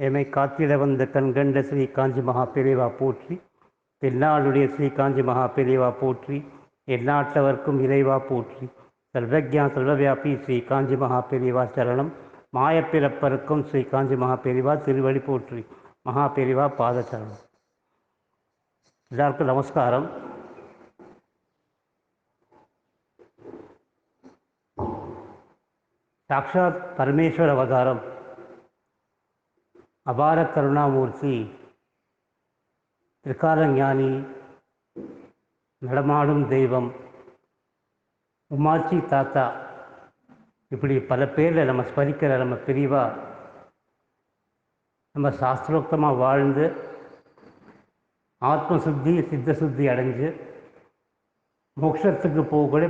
எமை காத்திட வந்த கண்கண்ட ஸ்ரீ காஞ்சி மகா பெரியவா போற்றி, தென்னாளுடைய ஸ்ரீ காஞ்சி மகா பெரியவா போற்றி, எந்நாட்டவர்க்கும் இறைவா போற்றி. சர்வஜா சர்வவியாபி ஸ்ரீ காஞ்சி மகா பெரியவா சரணம். மாயப்பிறப்பருக்கும் ஸ்ரீ காஞ்சி மகா பெரியவா திருவடி போற்றி. மகா பெரியவா பாத சரணம். எல்லாருக்கும் நமஸ்காரம். சாக்ஷாத் பரமேஸ்வர அவதாரம், அபார கருணாமூர்த்தி, திரிகாலஞானி, நடமாடும் தெய்வம், உமாச்சி தாத்தா, இப்படி பல பேரில் நம்ம ஸ்மரிக்கிற நம்ம பெரியவா நம்ம சாஸ்திரோக்தமாக வாழ்ந்து ஆத்மசுத்தி சித்த சுத்தி அடைஞ்சு மோட்சத்துக்கு போகக்கூடிய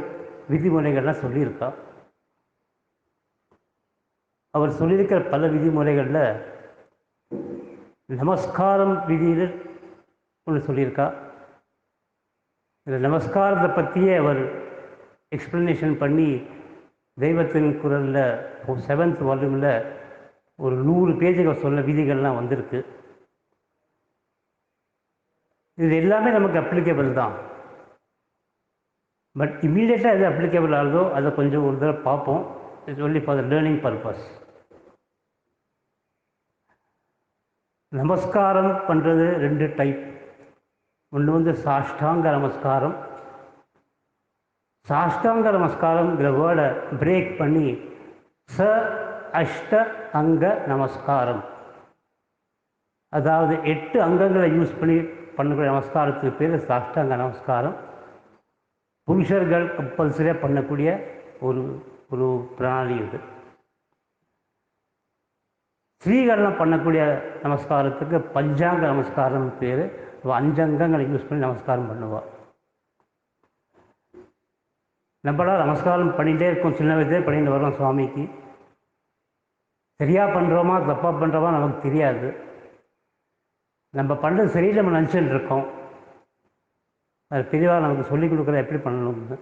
விதிமுறைகள்லாம் சொல்லியிருக்கா. அவர் சொல்லியிருக்கிற பல விதிமுறைகளில் நமஸ்காரம் விதியில் ஒன்று சொல்லியிருக்கா. இந்த நமஸ்காரத்தை பற்றியே அவர் எக்ஸ்ப்ளனேஷன் பண்ணி தெய்வத்தின் குரலில் 7th வால்யூமில் ஒரு 100 பேஜுகள் சொல்ல விதிகள்லாம் வந்திருக்கு. இது எல்லாமே நமக்கு அப்ளிகபிள் தான். பட் இம்மீடியட்டாக எது அப்ளிகபிள் ஆகுதோ அதை கொஞ்சம் ஒரு தடவை பார்ப்போம். It's only for the learning purpose. நமஸ்காரம் பண்ணுறது 2 டைப். ஒன்று சாஷ்டாங்க நமஸ்காரம். சாஷ்டாங்க நமஸ்காரங்கிற வேர்டை பிரேக் பண்ணி ச அஷ்ட அங்க நமஸ்காரம், அதாவது 8 அங்கங்களை யூஸ் பண்ணி பண்ணக்கூடிய நமஸ்காரத்துக்கு பேர் சாஷ்டாங்க நமஸ்காரம். புருஷர்கள் கம்பல்சரியாக பண்ணக்கூடிய ஒரு ஒரு பிராணி இது. ஸ்ரீகள்லாம் பண்ணக்கூடிய நமஸ்காரத்துக்கு பஞ்சாங்க நமஸ்காரம் பேர். 5 அங்கங்களை யூஸ் பண்ணி நமஸ்காரம் பண்ணுவாள். நம்மளால் நமஸ்காரம் பண்ணிகிட்டே இருக்கோம், சின்ன வயதே பண்ணிட்டு வரோம் சுவாமிக்கு. சரியாக பண்ணுறோமா தப்பாக பண்ணுறோமா நமக்கு தெரியாது. நம்ம பண்ணுறது சரியில் நம்ம நினச்சிட்டு இருக்கோம். அது தெளிவாக நமக்கு சொல்லிக் கொடுக்குற எப்படி பண்ணணும்னு.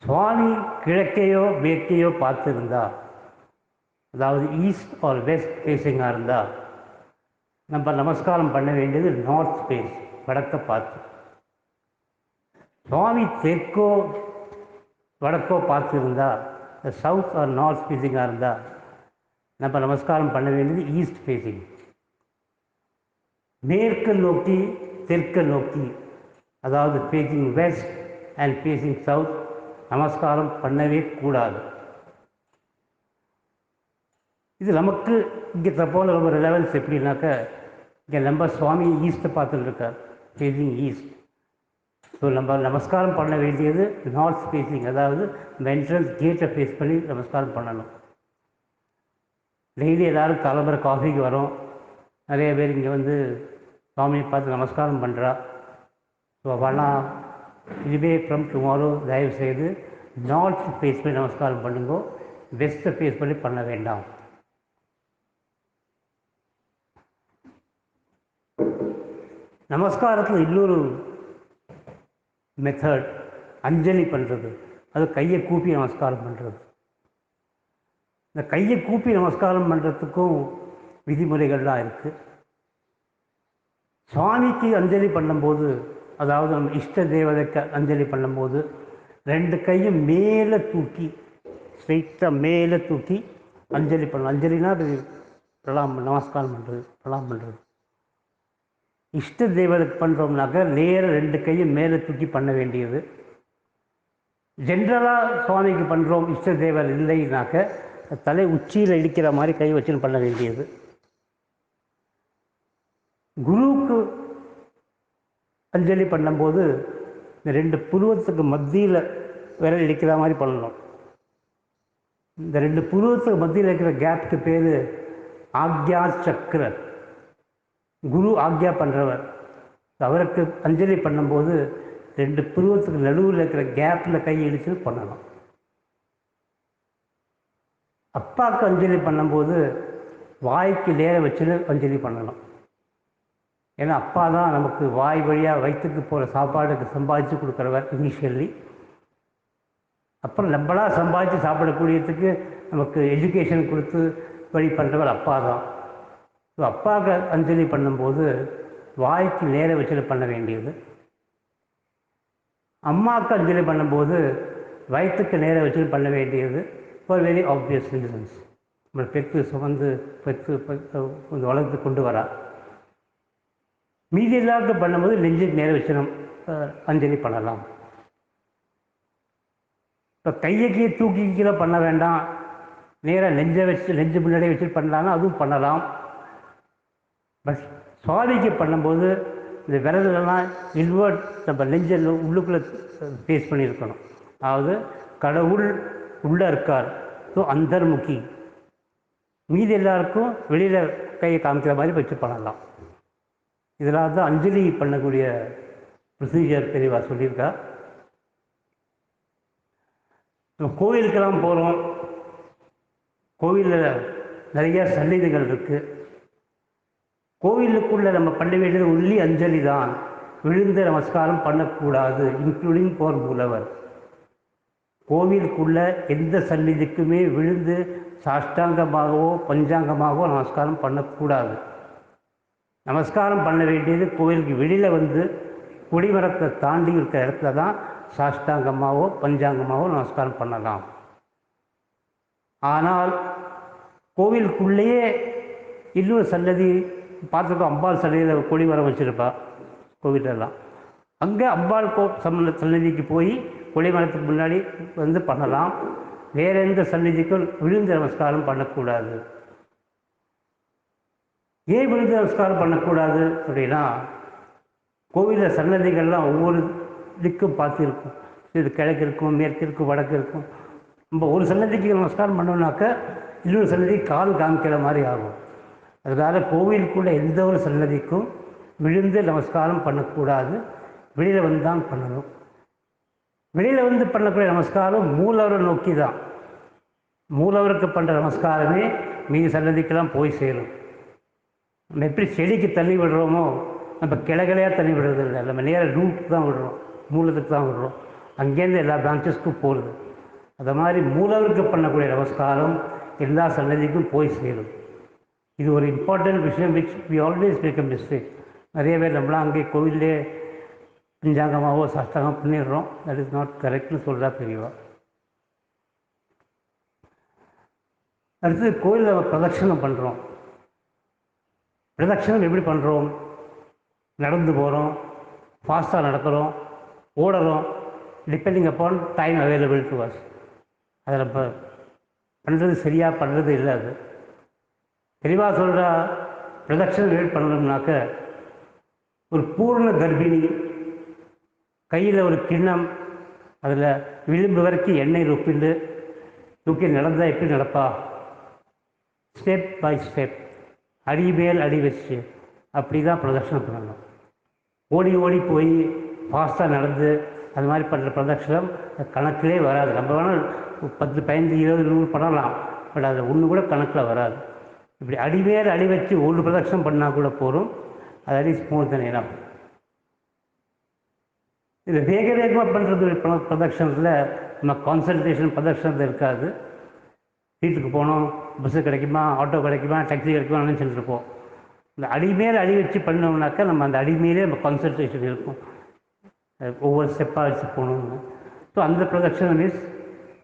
சுவாமி கிழக்கையோ மேற்கையோ பார்த்துருந்தா, அதாவது ஈஸ்ட் ஆர் வெஸ்ட் ஃபேஸிங்காக இருந்தால் நம்ம நமஸ்காரம் பண்ண வேண்டியது நார்த் ஃபேஸ், வடக்க பார்த்து. சுவாமி தெற்கோ வடக்கோ பார்த்துருந்தா, சவுத் ஆர் நார்த் ஃபேஸிங்காக இருந்தால் நம்ம நமஸ்காரம் பண்ண வேண்டியது ஈஸ்ட் ஃபேஸிங். மேற்கு நோக்கி தெற்கு நோக்கி, அதாவது facing west and facing south நமஸ்காரம் பண்ணவே கூடாது. இது நமக்கு இங்கே தப்போல ரொம்ப ரிலவன்ஸ் எப்படின்னாக்க, இங்கே நம்ம சுவாமி ஈஸ்ட்டை பார்த்துட்டு இருக்கார், ஃபேஸிங் ஈஸ்ட். ஸோ நம்ம நமஸ்காரம் பண்ண வேண்டியது நார்த் ஃபேஸிங், அதாவது இந்த என்ட்ரன்ஸ் கேட்டை ஃபேஸ் பண்ணி நமஸ்காரம் பண்ணணும். டெய்லி எல்லோரும் தலைமுறை காஃபிக்கு வரோம், நிறைய பேர் இங்கே வந்து சுவாமியை பார்த்து நமஸ்காரம் பண்ணுறா. ஸோ அவெல்லாம் இதுவே ஃப்ரம் டுமாரோ தயவு செய்து நார்த் ஃபேஸ் பண்ணி நமஸ்காரம் பண்ணுங்கோ, வெஸ்ட்டை ஃபேஸ் பண்ணி பண்ண வேண்டாம். நமஸ்காரத்தில் இன்னொரு மெத்தட் அஞ்சலி பண்ணுறது, அது கையை கூப்பி நமஸ்காரம் பண்ணுறது. இந்த கையை கூப்பி நமஸ்காரம் பண்ணுறதுக்கும் விதிமுறைகள்லாம் இருக்குது. சுவாமிக்கு அஞ்சலி பண்ணும்போது, அதாவது நம்ம இஷ்ட தேவதைக்கு அஞ்சலி பண்ணும்போது 2 கையும் மேலே தூக்கி, ஸ்ட்ரைட்டாக மேலே தூக்கி அஞ்சலி பண்ணணும். அஞ்சலினா அது பிரலாம், நமஸ்காரம் பண்ணுறது, பிரலாம் பண்ணுறது. இஷ்ட தேவதைக்கு பண்ணுறோம்னாக்க நேர 2 கையும் மேலே தூக்கி பண்ண வேண்டியது. ஜென்ரலாக சுவாமிக்கு பண்ணுறோம், இஷ்ட தேவர் இல்லைனாக்க தலை உச்சியில் இடிக்கிற மாதிரி கை வச்சுன்னு பண்ண வேண்டியது. குருவுக்கு அஞ்சலி பண்ணும்போது இந்த 2 புருவத்துக்கு மத்தியில் விரல் இடிக்கிற மாதிரி பண்ணணும். இந்த 2 புருவத்துக்கு மத்தியில் இருக்கிற கேப்புக்கு பேர் ஆக்யா சக்கர. குரு ஆக்யா பண்ணுறவர், அவருக்கு அஞ்சலி பண்ணும்போது 2 புருவத்துக்கு நடுவில் இருக்கிற கேப்பில் கை இடித்து பண்ணணும். அப்பாவுக்கு அஞ்சலி பண்ணும்போது வாய்க்கு நேர வச்சுன்னு அஞ்சலி பண்ணணும். ஏன்னா அப்பா தான் நமக்கு வாய் வழியாக வயிற்றுக்கு போகிற சாப்பாடுக்கு சம்பாதிச்சு கொடுக்குறவர் இனிஷியலி. அப்புறம் நம்மளாக சம்பாதிச்சு சாப்பிடக்கூடியதுக்கு நமக்கு எஜுகேஷன் கொடுத்து வழி பண்ணுறவர் அப்பா தான். ஸோ அப்பாவுக்கு அஞ்சலி பண்ணும்போது வாய்க்கு நேர வச்சுட்டு பண்ண வேண்டியது, அம்மாவுக்கு அஞ்சலி பண்ணும்போது வயிற்றுக்கு நேர வச்சுட்டு பண்ண வேண்டியது ஃபார் வெரி ஆப்வியஸ் ரீசன்ஸ். நம்மளை பெற்று சுமந்து பெற்று இந்த உலகத்துக்கு கொண்டு வரா. மீதி எல்லாருக்கும் பண்ணும்போது நெஞ்சுக்கு நேர வச்சு அஞ்சலி பண்ணலாம். இப்போ கையைக்கே தூக்கி கீழே பண்ண வேண்டாம், நேராக நெஞ்சை வச்சு நெஞ்சு முன்னாடியே வச்சுட்டு பண்ணலான்னா அதுவும் பண்ணலாம். பட் சுவாமிக்கு பண்ணும்போது இந்த விரதெல்லாம் இன்வெர்ட் நம்ம நெஞ்சில் உள்ளுக்குள்ளே ஃபேஸ் பண்ணியிருக்கணும். அதாவது கடவுள் உள்ளே இருக்கார், ஸோ அந்தர்முகி. மீதி எல்லாருக்கும் வெளியில் கையை காமிக்கிற மாதிரி வச்சு பண்ணலாம். இதெல்லாம் தான் அஞ்சலி பண்ணக்கூடிய ப்ரொசீஜர் தெளிவா சொல்லியிருக்கா. நம்ம கோவிலுக்கெல்லாம் போகிறோம், கோவிலில் நிறைய சந்நிதிகள் இருக்குது. கோவிலுக்குள்ளே நம்ம பண்ண வேண்டியது ஒன்லி அஞ்சலி தான், விழுந்த நமஸ்காரம் பண்ணக்கூடாது, இன்க்ளூடிங் போர் மூலவர். கோவிலுக்குள்ளே எந்த சந்நிதிக்குமே விழுந்து சாஷ்டாங்கமாகவோ பஞ்சாங்கமாகவோ நமஸ்காரம் பண்ணக்கூடாது. நமஸ்காரம் பண்ண வேண்டியது கோவிலுக்கு வெளியில் வந்து கொடிமரத்தை தாண்டி இருக்கிற இடத்துல தான் சாஷ்டாங்கமாகவோ பஞ்சாங்கமாகவோ நமஸ்காரம் பண்ணலாம். ஆனால் கோவிலுக்குள்ளேயே இன்னொரு சன்னதி பார்த்துருக்கோம், அம்பாள் சன்னதியில் கொடிமரம் வச்சுருப்பா கோவிலெல்லாம். அங்கே அம்பாள் சன்னதிக்கு போய் கொடிமரத்துக்கு முன்னாடி வந்து பண்ணலாம். வேறு எந்த சன்னதிக்கும் விழுந்த நமஸ்காரம் பண்ணக்கூடாது. ஏன் விழுந்த நமஸ்காரம் பண்ணக்கூடாது அப்படின்னா, கோவிலில் சன்னதிகள்லாம் ஒவ்வொரு திக்கும் பார்த்துருக்கும். இது கிழக்கு இருக்கும், மேற்கு இருக்கும், வடக்கு இருக்கும். நம்ம ஒரு சன்னதிக்கு நமஸ்காரம் பண்ணோம்னாக்க இன்னொரு சன்னதிக்கு கால் காமிக்கிற மாதிரி ஆகும். அதனால் கோவிலுக்குள்ளே எந்த ஒரு சன்னதிக்கும் விழுந்து நமஸ்காரம் பண்ணக்கூடாது, வெளியில் வந்து தான் பண்ணணும். வெளியில் வந்து பண்ணக்கூடிய நமஸ்காரம் மூலவரை நோக்கி தான். மூலவருக்கு பண்ணுற நமஸ்காரமே மீதி சன்னதிக்கெல்லாம் போய் சேரும். நம்ம எப்படி செடிக்கு தள்ளி விடுறோமோ, நம்ம கிளைகளையாக தள்ளி விடுறது இல்லை, நம்ம நேராக ரூட்டுக்கு தான் விடுறோம், மூலத்துக்கு தான் விடுறோம். அங்கேருந்து எல்லா பிரான்ச்சஸ்க்கும் போகுது. அது மாதிரி மூலவருக்கு பண்ணக்கூடிய நமஸ்காரம் எல்லா சன்னதிக்கும் போய் சேரும். இது ஒரு இம்பார்ட்டன்ட் விஷயம், which we always make a mistake. நிறைய பேர் நம்மளாம் அங்கே கோவிலே பஞ்சாங்கமாகவோ சாஷ்டாகம் பண்ணிடுறோம். தட் இஸ் நாட் கரெக்ட்னு சொல்கிறா பெரியவா. அடுத்தது கோயிலில் நம்ம பிரதட்சணம் பண்ணுறோம். பிரதட்சணம் எப்படி பண்ணுறோம்? நடந்து போகிறோம், ஃபாஸ்ட்டாக நடக்கிறோம், ஓடுறோம், depending upon time available to us. அதில் இப்போ பண்ணுறது சரியாக பண்ணுறது இல்லை. அது தெளிவாக சொல்கிறா. பிரதட்சணம் எப்படி பண்ணணும்னாக்க, ஒரு பூர்ண கர்ப்பிணி கையில் ஒரு கிண்ணம், அதில் விளிம்பு வரைக்கும் எண்ணெய் ரொப்பிண்டு தூக்கி நடந்தால் எப்படி நடப்பா? ஸ்டெப் பை ஸ்டெப், அடி மேல் அடி வச்சு அப்படி தான் பிரதட்சணம் பண்ணணும். ஓடி ஓடி போய் ஃபாஸ்ட்டாக நடந்து அது மாதிரி பண்ணுற பிரதட்சணம் கணக்கிலே வராது. நம்ம வேணால் 10, 15, 20, 100 பண்ணலாம், பட் அது ஒன்று கூட கணக்கில் வராது. இப்படி அடிவேர் அடி வச்சு ஒரு பிரதட்சணம் பண்ணால் கூட போகும். அது அடி ஸ்மூத் நேரம். இது வேக வேகமாக பண்ணுறது பிரதட்சணத்தில் நம்ம கான்சன்ட்ரேஷன் பிரதட்சணத்தில் இருக்காது. வீட்டுக்கு போனோம், பஸ்ஸு கிடைக்குமா, ஆட்டோ கிடைக்குமா, டாக்ஸி கிடைக்குமா நினச்சிட்டு இருப்போம். இந்த அடிமேல் அடி வச்சு பண்ணோம்னாக்கா நம்ம அந்த அடிமேலே நம்ம கான்சன்ட்ரேஷன் இருக்கும், ஒவ்வொரு ஸ்டெப்பாக வச்சு போகணும்னு. ஸோ அந்த பிரதட்சணம் is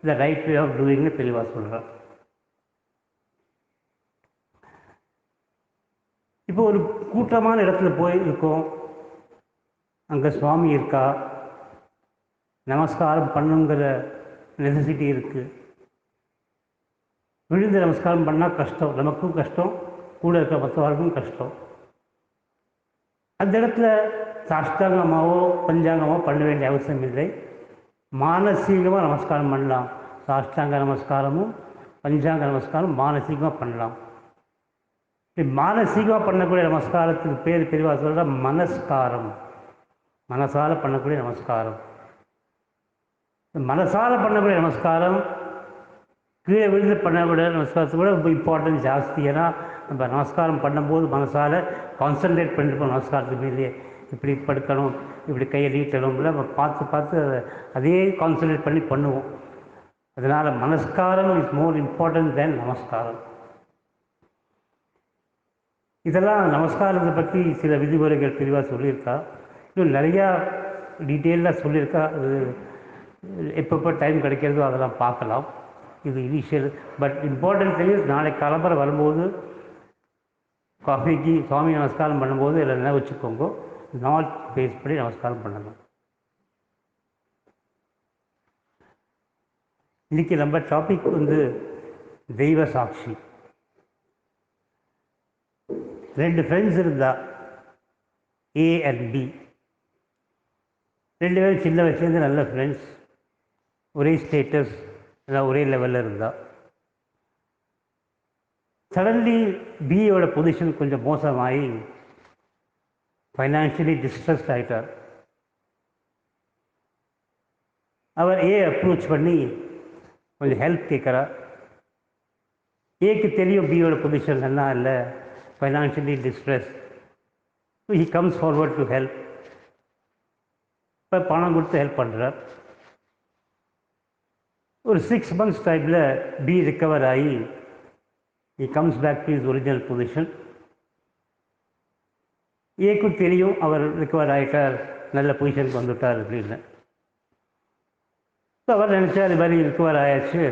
the right way of டூயிங்னு தெளிவாக சொல்கிறேன். இப்போ ஒரு கூட்டமான இடத்துல போய் இருக்கோம், அங்கே சுவாமி இருக்கா, நமஸ்காரம் பண்ணுங்கிற நெசசிட்டி இருக்குது. விழுந்து நமஸ்காரம் பண்ணால் கஷ்டம், நமக்கும் கஷ்டம், கூட இருக்கிற மற்றவர்களுக்கும் கஷ்டம். அந்த இடத்துல சாஷ்டாங்கமாகவோ பஞ்சாங்கமாகவோ பண்ண வேண்டிய அவசியம் இல்லை. மானசீகமாக நமஸ்காரம் பண்ணலாம். சாஷ்டாங்க நமஸ்காரமும் பஞ்சாங்க நமஸ்காரம் மானசீகமாக பண்ணலாம். மானசீகமாக பண்ணக்கூடிய நமஸ்காரத்துக்கு பேர் தெளிவாக சொல்கிற மனஸ்காரம், மனசால் பண்ணக்கூடிய நமஸ்காரம். மனசால் பண்ணக்கூடிய நமஸ்காரம் கீழே விழுந்து பண்ணக்கூடிய நமஸ்காரத்தை விட ரொம்ப இம்பார்ட்டன்ஸ் ஜாஸ்தி. ஏன்னா நம்ம நமஸ்காரம் பண்ணும்போது மனசால் கான்சன்ட்ரேட் பண்ணிருப்போம் நமஸ்காரத்துக்கு மேலேயே. இப்படி படுக்கணும், இப்படி கையை நீட்டணும், நம்ம பார்த்து பார்த்து அதே கான்சன்ட்ரேட் பண்ணி பண்ணுவோம். அதனால் நமஸ்காரம் இஸ் மோர் இம்பார்ட்டன்ட் தென் நமஸ்காரம். இதெல்லாம் நமஸ்காரத்தை பற்றி சில விதிமுறைகள் தெளிவாக சொல்லியிருக்கா. இன்னும் நிறையா டீட்டெயிலாக சொல்லியிருக்கா. அது எப்பப்போ டைம் கிடைக்கிறதோ அதெல்லாம் பார்க்கலாம். இது initial. But important thing is நாளைக்கு கிளம்புற வரும்போது காஃபிக்கு சுவாமி நமஸ்காரம் பண்ணும்போது இதில் என்ன வச்சுக்கோங்க, நார்த் ஃபேஸ் பண்ணி நமஸ்காரம் பண்ணணும். இன்றைக்கி நம்ம டாபிக் வந்து தெய்வ சாட்சி. 2 ஃப்ரெண்ட்ஸ் இருந்தா, ஏ அண்ட் பி. 2 பேரும் சின்ன வயசுலேருந்து நல்ல ஃப்ரெண்ட்ஸ், ஒரே ஸ்டேட்டஸ், எல்லாம் ஒரே லெவலில் இருந்தா. சடன்லி பியோட பொசிஷன் கொஞ்சம் மோசமாகி ஃபைனான்ஷியலி டிஸ்ட்ரெஸ்ட் ஆகிட்டார். அவர் ஏ அப்ரோச் பண்ணி கொஞ்சம் ஹெல்ப் கேட்குறார். ஏக்கு தெரியும் பியோட பொசிஷன் நல்லா இல்லை, financially distress. He comes forward to help. இப்போ பணம் கொடுத்து ஹெல்ப் பண்ணுறார். ஒரு 6 months டைமில் பி ரிக்கவர் ஆகி he comes back to his original position. ஏக்கும் தெரியும் அவர் ரிக்கவர் ஆகிட்டார், நல்ல பொசிஷனுக்கு வந்துவிட்டார் அப்படின்னு. ஸோ அவர் நினச்சா அது மாதிரி ரிக்கவர் ஆயாச்சு,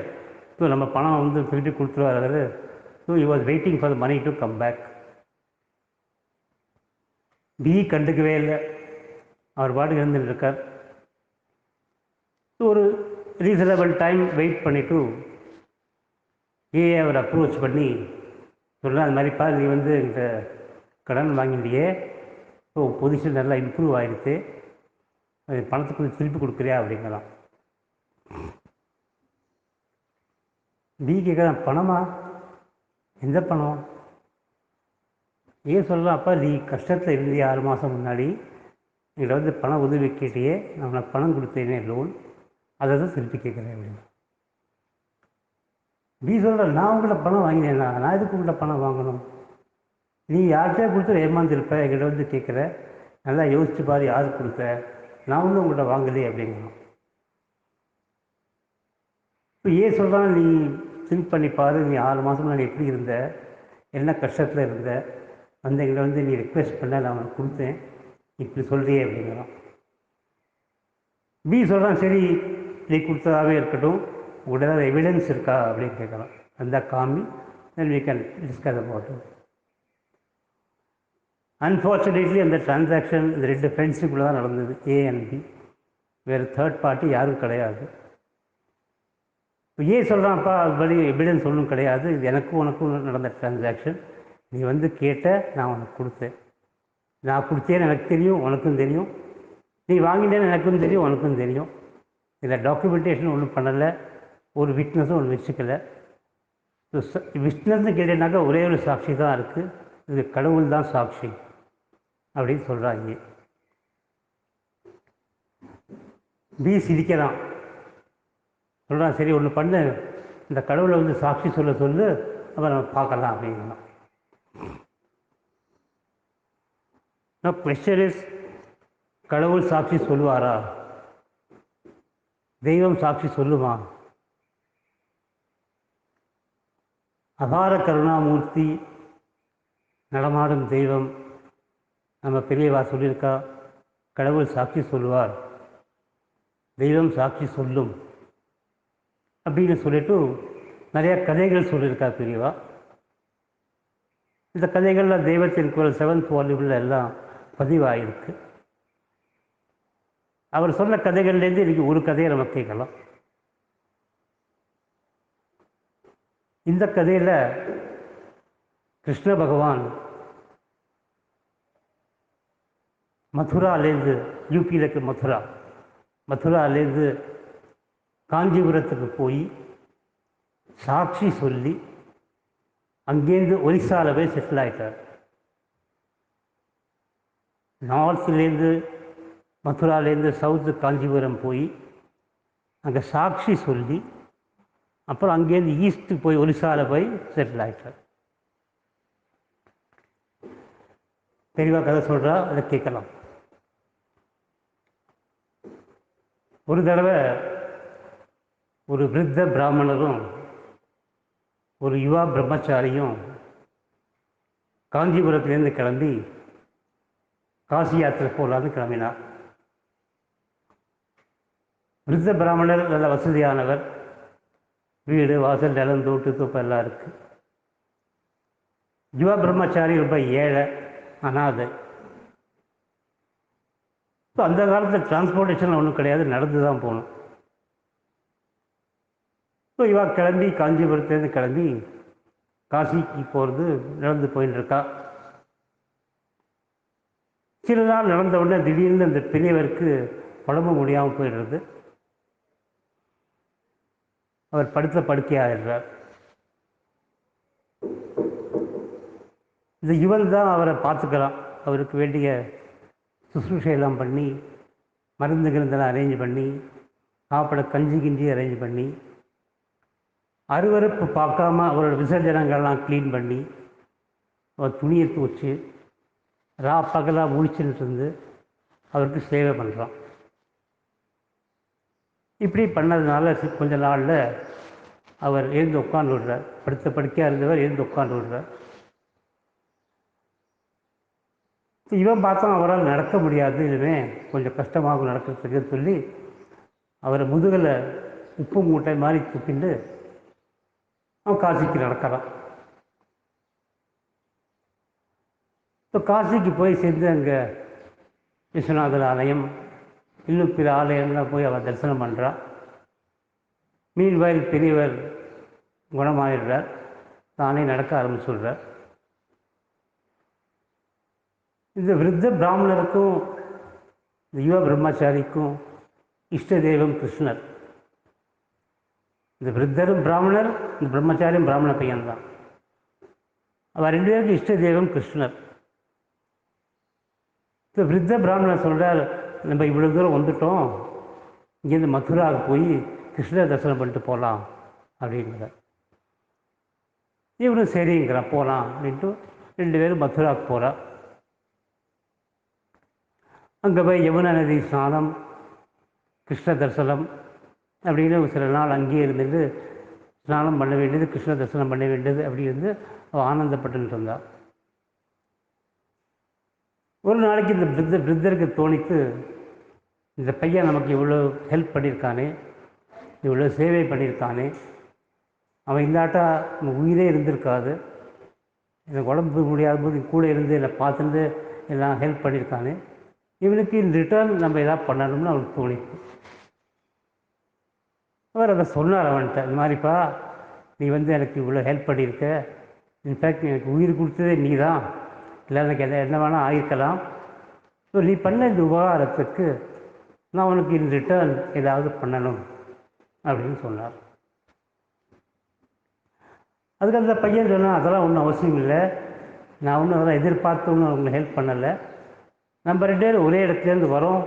ஸோ நம்ம பணம் வந்து திருப்பி கொடுத்துருவாரு. So he was waiting for the money to come back. B கண்டுக்கவே இல்லை, அவர் பாட்டுக்கு இருந்துட்டு இருக்கார். ஸோ ஒரு ரீசனபிள் டைம் வெயிட் பண்ணிவிட்டு ஏ அவர் அப்ரோச் பண்ணி சொல்கிறார், அது மாதிரிப்பா நீ வந்து இந்த கடன் வாங்கிட்டியே, ஸோ பொசிஷன் நல்லா இம்ப்ரூவ் ஆகிடுச்சு, அது பணத்துக்கு கொஞ்சம் திருப்பி கொடுக்குறியா அப்படிங்கலாம். பி கேட்குறான், பணமா? எந்த பணம்? ஏன் சொல்லலாம், அப்பா நீ கஷ்டத்தில் இருந்து 6 மாதம் முன்னாடி என்கிட்ட வந்து பணம் உதவி கேட்டியே, நான் உனக்கு பணம் கொடுத்தேனே லோன், அதை தான் திருப்பி கேட்குறேன் அப்படின்னு. பி சொல்கிறேன், நான் உங்கள்கிட்ட பணம் வாங்கினேன்னா, நான் எதுக்கு உங்கள்கிட்ட பணம் வாங்கணும்? நீ யார்கிட்டே கொடுத்து ஏமாந்துருப்ப, என்கிட்ட வந்து கேட்குற, நல்லா யோசிச்சு பாரு யாருக்கு கொடுத்த, நான் வந்து உங்கள்கிட்ட வாங்கலையே அப்படிங்கணும். இப்போ ஏன் சொல்கிறான், நீ திங்க் பண்ணி பாரு, நீ 6 மாதம் முன்னாடி எப்படி இருந்த, என்ன கஷ்டத்தில் இருந்த, வந்து எங்களை வந்து நீ ரிக்வெஸ்ட் பண்ண, நான் உனக்கு கொடுத்தேன், இப்படி சொல்கிறியே அப்படிங்கிறான். பி சொல்கிறான், சரி நீ கொடுத்ததாகவே இருக்கட்டும், உங்களோட ஏதாவது எவிடன்ஸ் இருக்கா அப்படின்னு கேட்குறான். அந்த காமி, then we can discuss about it. Unfortunately அந்த டிரான்சாக்ஷன் இந்த 2 ஃப்ரெண்ட்ஸுக்குள்ளே தான் நடந்தது, ஏ அண்ட் பி. வேறு தேர்ட் பார்ட்டி யாரும் கிடையாது. இப்போ ஏ சொல்கிறான்ப்பா, அது மாதிரி எவிடன்ஸ் ஒன்றும் கிடையாது, இது எனக்கும் உனக்கும் நடந்த டிரான்சாக்ஷன், நீ வந்து கேட்ட, நான் உனக்கு கொடுத்தேன், நான் கொடுத்தேன்னு எனக்கு தெரியும், உனக்கும் தெரியும், நீ வாங்கிட்டேன்னு எனக்கும் தெரியும், உனக்கும் தெரியும். இதில் டாக்குமெண்டேஷன் ஒன்றும் பண்ணலை, ஒரு விட்னஸும் ஒன்று வச்சுக்கலை. ஸோ விட்னஸ்ன்னு கேட்டேன்னாக்கா ஒரே ஒரு சாட்சி தான் இருக்குது, இது கடவுள் தான் சாட்சி அப்படின்னு சொல்கிறாங்க. பி சிரிக்கிறான், சொல்கிறான், சரி ஒன்று பண்ணு, இந்த கடவுளை வந்து சாட்சி சொல்லு, அப்போ நம்ம பார்க்கலாம் அப்படிங்கலாம். க்வெஸ்சன் இஸ், கடவுள் சாட்சி சொல்லுவாரா? தெய்வம் சாட்சி சொல்லுமா? அபார கருணாமூர்த்தி, நடமாடும் தெய்வம், நம்ம பெரியவா சொல்லியிருக்கா, கடவுள் சாட்சி சொல்லுவார், தெய்வம் சாட்சி சொல்லும் அப்படின்னு சொல்லிட்டு நிறையா கதைகள் சொல்லியிருக்கா பெரியவா. இந்த கதைகளில் தெய்வத்தின் குரல் 7th வால்யூமில் எல்லாம் பதிவாயிருக்கு. அவர் சொன்ன கதைகள்லேருந்து இன்றைக்கி ஒரு கதையை நம்ம கேட்கலாம். இந்த கதையில் கிருஷ்ண பகவான் மதுராலேருந்து, யூபியில் இருக்க மதுராலேருந்து காஞ்சிபுரத்துக்கு போய் சாட்சி சொல்லி அங்கேருந்து ஒரிசாவில் போய் செட்டில் ஆகிட்டார். நார்த்லேருந்து மதுராலேருந்து சவுத்து காஞ்சிபுரம் போய் அங்கே சாட்சி சொல்லி அப்புறம் அங்கேருந்து ஈஸ்ட்டு போய் ஒரிசாவில் போய் செட்டில் ஆகிட்டார். தெளிவாக கதை சொல்கிறா, அதை கேட்கலாம். ஒரு தடவை ஒரு விருத்த பிராமணரும் ஒரு யுவா பிரம்மச்சாரியும் காஞ்சிபுரத்துலேருந்து கிளம்பி காசி யாத்திரை போகலான்னு கிளம்பினார். விருத்த பிராமணர் நல்ல வசதியானவர், வீடு வாசல் நிலம் தோட்டு தோப்பு எல்லாம் இருக்குது. யுவ பிரம்மச்சாரி ரொம்ப ஏழை, அனாதை. ஸோ அந்த காலத்தில் டிரான்ஸ்போர்ட்டேஷன் ஒன்றும் கிடையாது, நடந்து தான் போகணும். ஸோ இவா கிளம்பி காஞ்சிபுரத்துலேருந்து கிளம்பி காசிக்கு போகிறது நடந்து போயின்னு இருக்கா. சில நாள் நடந்த உடனே திடீர்னு அந்த பெரியவருக்கு உடம்பு முடியாமல் போயிடுறது. அவர் படுத்த படுக்கையாகிடுறார். இந்த இவன் தான் அவரை பார்த்துக்கிறான். அவருக்கு வேண்டிய சுசுரூஷையெல்லாம் பண்ணி, மருந்து கிருந்தெல்லாம் அரேஞ்ச் பண்ணி, சாப்பிட கஞ்சி கிஞ்சி அரேஞ்ச் பண்ணி, அருவறுப்பு பார்க்காம அவரோட விசர்ஜனங்கள்லாம் க்ளீன் பண்ணி, அவர் துணியை துவச்சி பகலாக முழிச்சுட்டு இருந்து அவருக்கு சேவை பண்ணுறான். இப்படி பண்ணதுனால கொஞ்ச நாளில் அவர் எழுந்து உட்காந்து விடுறார். படுத்த படுக்கையாக இருந்தவர் எழுந்து உட்காந்து விடுறார். இவன் பார்த்தா அவரால் நடக்க முடியாது, இதுவே கொஞ்சம் கஷ்டமாகும் நடக்கிறதுக்கு சொல்லி அவரை முதுகில் உப்பு மூட்டை மாதிரி தூக்கிண்டு அவன் காசிக்கு நடக்கிறான். இப்போ காசிக்கு போய் சேர்ந்து அங்கே விஸ்வநாதர் ஆலயம், இன்னும் பிற ஆலயம்லாம் போய் அவன் தரிசனம் பண்ணுறான். மீன்வாயில் பெரியவர் குணமாயிடுறார், தானே நடக்க ஆரம்பிச்சுடுறார். இந்த விருத்த பிராமணருக்கும் இந்த யுவ பிரம்மச்சாரிக்கும் இஷ்ட தெய்வம் கிருஷ்ணர். இந்த விருத்தரும் பிராமணர், இந்த பிரம்மச்சாரியும் பிராமண பையன்தான். அவர் ரெண்டு பேருக்கு இஷ்ட தெய்வம் கிருஷ்ணர். இந்த விருத்த பிராமணர் சொல்கிறார், நம்ம இவ்வளோ தூரம் வந்துட்டோம், இங்கேருந்து மதுராவுக்கு போய் கிருஷ்ணர் தரிசனம் பண்ணிட்டு போகலாம் அப்படிங்கிறார். இவரும் சரிங்கிறான், போகலாம் அப்படின்ட்டு ரெண்டு பேரும் மதுராவுக்கு போகிறா. அங்கே போய் யமுனா நதி ஸ்நானம், கிருஷ்ண தரிசனம் அப்படின்னு சில நாள் அங்கேயே இருந்துட்டு ஸ்நானம் பண்ண வேண்டியது, கிருஷ்ண தரிசனம் பண்ண வேண்டியது அப்படி இருந்து அவள் ஆனந்தப்பட்டு இருந்தாள். ஒரு நாளைக்கு இந்த பிருத்தருக்கு தோணித்து, இந்த பையன் நமக்கு இவ்வளோ ஹெல்ப் பண்ணியிருக்கானே, இவ்வளோ சேவை பண்ணியிருக்கானே, அவன் இல்லாட்டா நம்ம உயிரே இருந்திருக்காது, எனக்கு உடம்பு முடியாத போது கூட இருந்து என்னை பார்த்துட்டு எல்லாம் ஹெல்ப் பண்ணியிருக்கானே, இவனுக்கு இன் ரிட்டர்ன் நம்ம எதாவது பண்ணணும்னு அவனுக்கு தோணிச்சு. அவர் அதை சொன்னார் அவன்கிட்ட, இந்த மாதிரிப்பா நீ எனக்கு இவ்வளோ ஹெல்ப் பண்ணியிருக்க, இன்ஃபேக்ட் எனக்கு உயிர் கொடுத்ததே நீ தான், இல்லை எனக்கு என்ன வேணால் ஆகிருக்கலாம். ஸோ நீ பண்ண இந்த உபகாரத்துக்கு நான் உனக்கு இன் ரிட்டர்ன் ஏதாவது பண்ணணும் அப்படின்னு சொன்னார். அதுக்கு அந்த பையன் சொன்னால், அதெல்லாம் ஒன்றும் அவசியம் இல்லை, நான் ஒன்றும் அதெல்லாம் எதிர்பார்த்து ஒன்றும் அவங்களுக்கு ஹெல்ப் பண்ணலை, நம்ம ரெண்டு பேரும் ஒரே இடத்துலேருந்து வரோம்,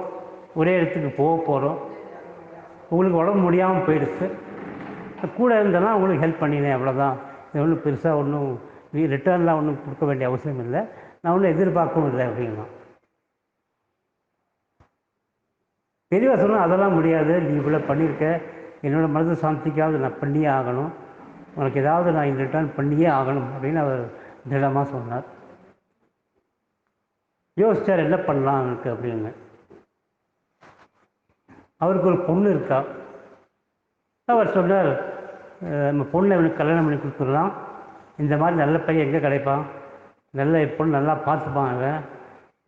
ஒரே இடத்துக்கு போக போகிறோம், உங்களுக்கு உடம்பு முடியாமல் போயிடுச்சு, கூட இருந்தேன்னா உங்களுக்கு ஹெல்ப் பண்ணினேன், அவ்வளோதான், இது ஒன்றும் பெருசாக ஒன்றும் நீ ரிட்டர்ன்லாம் ஒன்றும் கொடுக்க வேண்டிய அவசியம் இல்லை, நான் ஒன்றும் எதிர்பார்க்கவும் இல்லை அப்படின்னா. தெளிவாக சொன்னால் அதெல்லாம் முடியாது, நீ இவ்வளோ பண்ணியிருக்க, என்னோடய மனது சாந்திக்காவது நான் பண்ணியே ஆகணும், உனக்கு ஏதாவது நான் இந்த ரிட்டர்ன் பண்ணியே ஆகணும் அப்படின்னு அவர் திடமாக சொன்னார். யோசிச்சார் என்ன பண்ணலாம் அவனுக்கு அப்படின்னு. அவருக்கு ஒரு பொண்ணு இருக்கா. அவர் சொன்னார், நம்ம பொண்ணை அவனுக்கு கல்யாணம் பண்ணி கொடுத்துடலாம், இந்த மாதிரி நல்ல பையன் எங்கே கிடைப்பான், நல்ல பொண்ணு நல்லா பார்த்துப்பான், அவன்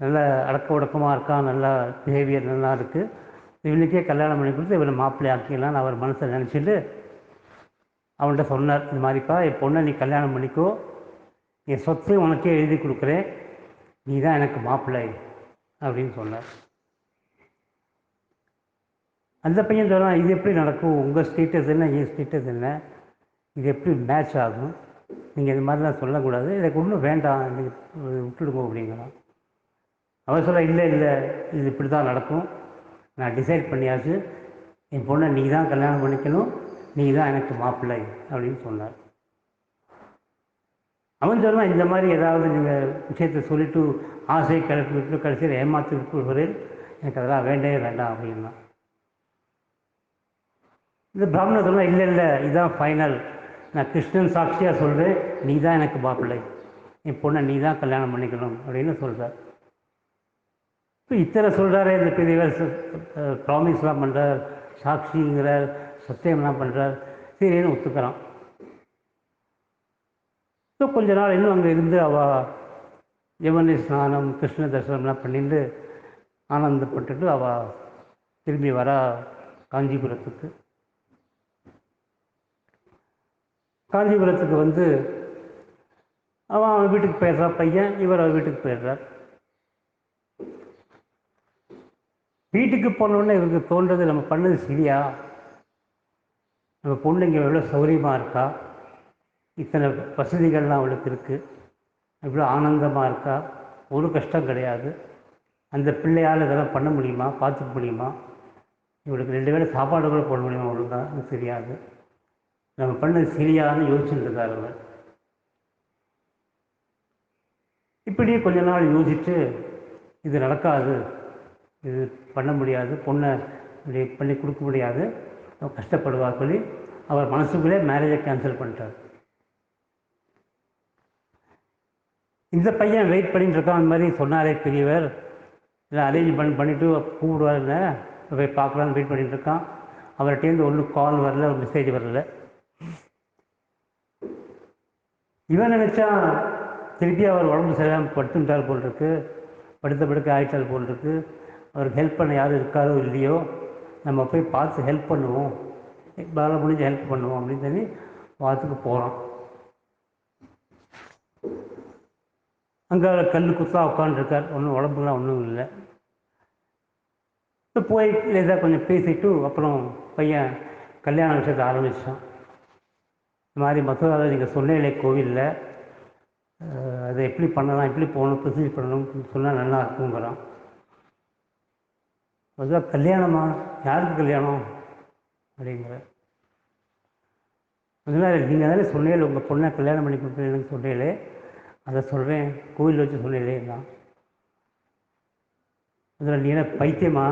நல்ல அடக்க உடக்கமாக இருக்கான், நல்லா பிஹேவியர் நல்லா இருக்குது, இவனுக்கே கல்யாணம் பண்ணி கொடுத்து இவனை மாப்பிள்ளை ஆக்கிடலான்னு அவர் மனசில் நினச்சிட்டு அவன்கிட்ட சொன்னார், இந்த மாதிரிப்பா என் பொண்ணை நீ கல்யாணம் பண்ணிக்கோ, என் சொத்தையும் உனக்கே எழுதி கொடுக்குறேன், நீ தான் எனக்கு மாப்பிள்ளை அப்படின்னு சொன்னார். அந்த பையன் சொன்னால், இது எப்படி நடக்கும், உங்கள் ஸ்டேட்டஸ் என்ன, என் ஸ்டேட்டஸ் என்ன, இது எப்படி மேட்ச் ஆகும், நீங்கள் இது மாதிரிலாம் சொல்லக்கூடாது, எனக்கு ஒன்றும் வேண்டாம், நீங்கள் விட்டுடுங்க அப்படிங்கிறான். அவர் சொல்ல, இல்லை இல்லை இது இப்படி தான் நடக்கும், நான் டிசைட் பண்ணியாச்சு, என் பொண்ணை நீ தான் கல்யாணம் பண்ணிக்கணும், நீ தான் எனக்கு மாப்பிள்ளை அப்படின்னு சொன்னார். அவன் சொன்னால், இந்த மாதிரி ஏதாவது நீங்கள் விஷயத்தை சொல்லிவிட்டு ஆசையை கிளப்பி விட்டு கடைசியில் ஏமாற்றி விட்டுறேன், எனக்கு அதெல்லாம் வேண்டவே வேண்டாம் அப்படின்னா. இந்த பிராமணர் சொன்னால், இல்லை இல்லை இதுதான் ஃபைனல், நான் கிருஷ்ணன் சாட்சியாக சொல்கிறேன், நீ தான் எனக்கு மாப்பிள்ளை என் பொண்ணை நீ தான் கல்யாணம் பண்ணிக்கணும் அப்படின்னு சொல்கிறார். இப்போ இத்தனை சொல்கிறாரே இந்த பெரியவர், ப்ராமிஸ்லாம் பண்ணுறார், சாட்சிங்கிறார், சத்தியம்லாம் பண்ணுறார், சரின்னு ஒத்துக்கிறான். ஸோ கொஞ்ச நாள் இன்னும் அங்கே இருந்து அவள் யமுனை ஸ்நானம் கிருஷ்ண தரிசனம்லாம் பண்ணிட்டு ஆனந்தப்பட்டுட்டு அவள் திரும்பி வரா காஞ்சிபுரத்துக்கு. காஞ்சிபுரத்துக்கு வந்து அவன் வீட்டுக்கு போயிடுறான் பையன், இவர் அவர் வீட்டுக்கு போயிடுறார். வீட்டுக்கு போனோடனே இவருக்கு தோன்றது, நம்ம பண்ணது சரியா, நம்ம பொண்ணு இங்கே எவ்வளோ சௌகரியமாக இருக்கா, இத்தனை வசதிகள்லாம் அவளுக்கு இருக்குது, இவ்வளோ ஆனந்தமாக இருக்கா, ஒரு கஷ்டம் கிடையாது, அந்த பிள்ளையால் இதெல்லாம் பண்ண முடியுமா, பார்த்துக்க முடியுமா, இவளுக்கு 2 வேளை சாப்பாடு கூட போட முடியுமா ஒழுங்கா, அது தெரியாது, நம்ம பண்ணது சரியான்னு யோசிச்சுட்டு இருக்கார் அவர். இப்படியே கொஞ்ச நாள் யோசித்து இது நடக்காது, இது பண்ண முடியாது, பொண்ணை இப்படி பண்ணி கொடுக்க முடியாது, கஷ்டப்படுவார் சொல்லி அவர் மனசுக்குள்ளே மேரேஜை கேன்சல் பண்ணிட்டார். இந்த பையன் வெயிட் பண்ணிட்டு இருக்கான். அந்த மாதிரி சொன்னாரே பெரியவர், இல்லை அரேஞ்ச் பண்ணிவிட்டு கூப்பிடுவாருங்க, போய் பார்க்கலான்னு வெயிட் பண்ணிட்டு இருக்கான். அவர்கிட்டேருந்து ஒன்றும் கால் வரல, ஒரு மெசேஜ் வரல. இவன் நினச்சா திருப்பி அவர் உடம்பு சரியாமல் படுத்துட்டார் போல் இருக்கு, படுக்க ஆயிட்டால் போல் இருக்கு, அவருக்கு ஹெல்ப் பண்ண யாரும் இருக்காரோ இல்லையோ, நம்ம போய் பார்த்து ஹெல்ப் பண்ணுவோம், வேலை முடிஞ்சு ஹெல்ப் பண்ணுவோம் அப்படின்னு சொல்லி பார்த்துக்கு போகிறோம். அங்கே கல் குத்தா உட்காந்துருக்கார், ஒன்றும் உடம்புலாம் ஒன்றும் இல்லை. இப்போ போய் லேசாக கொஞ்சம் பேசிட்டு அப்புறம் பையன் கல்யாண விஷயத்தை ஆரம்பித்தான். இந்த மாதிரி மதுராவில் நீங்கள் சொன்னீங்களே கோவிலில், அதை எப்படி பண்ணலாம், எப்படி போகணும், ப்ரொசீஜர் பண்ணணும்னு சொன்னால் நல்லா இருக்குங்கிறான். அதுதான் கல்யாணமா, யாருக்கு கல்யாணம் அப்படிங்கிற. அதனால் நீங்கள் தானே சொன்னீங்களே உங்கள் பொண்ணை கல்யாணம் பண்ணி கொடுக்குறீங்கன்னு சொன்னீங்களே, அதை சொல்கிறேன், கோவில் வச்சு சொன்னீங்களே தான். அதில் நீ என்ன பைத்தியமா,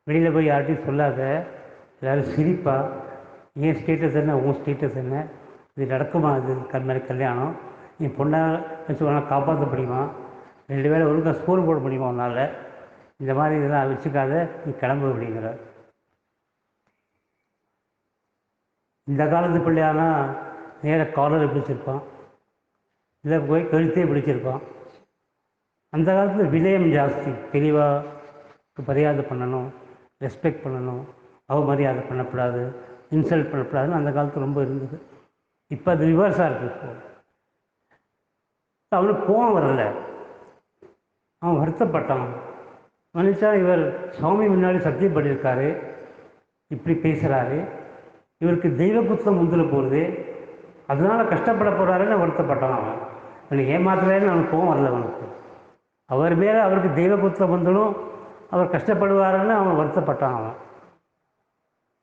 வெளியில் போய் யார்கிட்டையும் சொல்லாத, எல்லோரும் சிரிப்பா, ஏன் ஸ்டேட்டஸ் என்ன, உன் ஸ்டேட்டஸ் என்ன, இது நடக்குமா, இது மாதிரி கல்யாணம், என் பொண்ணை வச்சு உன்னால் காப்பாற்ற முடியுமா, 2 வேளை ஒழுங்காக ஸ்கூல் போட முடியுமா உன்னால், இந்த மாதிரி இதெல்லாம் வச்சுக்காத, நீ கிளம்பு அப்படிங்கிற. இந்த காலத்து பிள்ளையானா நேர காலரை பிடிச்சிருப்பான், இல்லை போய் கழுத்தையே பிடிச்சிருப்பான். அந்த காலத்தில் வினயம் ஜாஸ்தி, தெளிவாக மரியாதை பண்ணணும், ரெஸ்பெக்ட் பண்ணணும், அவமரியாதை பண்ணக்கூடாது, இன்சல்ட் பண்ணக்கூடாதுன்னு அந்த காலத்தில் ரொம்ப இருந்தது. இப்போ அது ரிவர்ஸாக இருக்குது. இப்போ அவனுக்கு கோவம் வரல, அவன் வருத்தப்பட்டான். மனுஷா இவர் சுவாமி முன்னாடி சத்தியம் பண்ணியிருக்காரு, இப்படி பேசுகிறாரு, இவருக்கு தெய்வ குத்தம் முந்தில் போகிறது, அதனால் கஷ்டப்பட போகிறாருன்னு வருத்தப்பட்டான். அவனுக்கு ஏமாத்துறேன்னு அவனுக்கு கோவம் வரல. அவனுக்கு அவர் மேலே அவருக்கு தெய்வ குத்தம் வந்துடும், அவர் கஷ்டப்படுவாருன்னு அவன் வருத்தப்பட்டான்.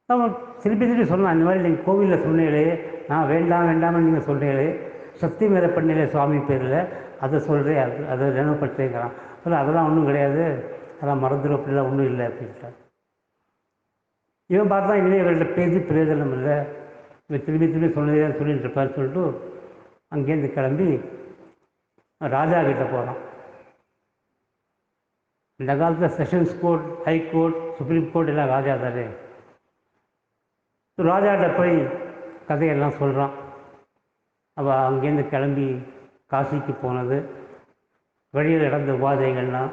அவன் திருப்பி சொன்னான், இந்த மாதிரி நீங்கள் கோவிலில் சொன்னீங்களே, நான் வேண்டாம் வேண்டாம்னு நீங்கள் சொல்கிறீங்களே, சக்தி மேலே பண்ணீங்களே சுவாமி பேரில், அதை சொல்கிறேன், அதை நினைவுபடுத்துங்கிறான். சொல்ல அதெல்லாம் ஒன்றும் கிடையாது, அதெல்லாம் மறந்துடும், அப்படிலாம் ஒன்றும் இல்லை அப்படின்ட்டான். இவன் பார்த்தா இவனே இவர்கிட்ட பேசி பிரயோஜனம் இல்லை, இவன் திருப்பி சொன்னதே சொல்லிட்டு இருப்பார் சொல்லிட்டு அங்கேருந்து கிளம்பி ராஜா கிட்ட போகிறான். இந்த காலத்தில் sessions court, high court, supreme court எல்லாம் ராஜா தானே. ராஜாட்ட போய் கதையெல்லாம் சொல்கிறான். அவள் அங்கேருந்து கிளம்பி காசிக்கு போனது, வழியில் நடந்த உபாதைகள்லாம்,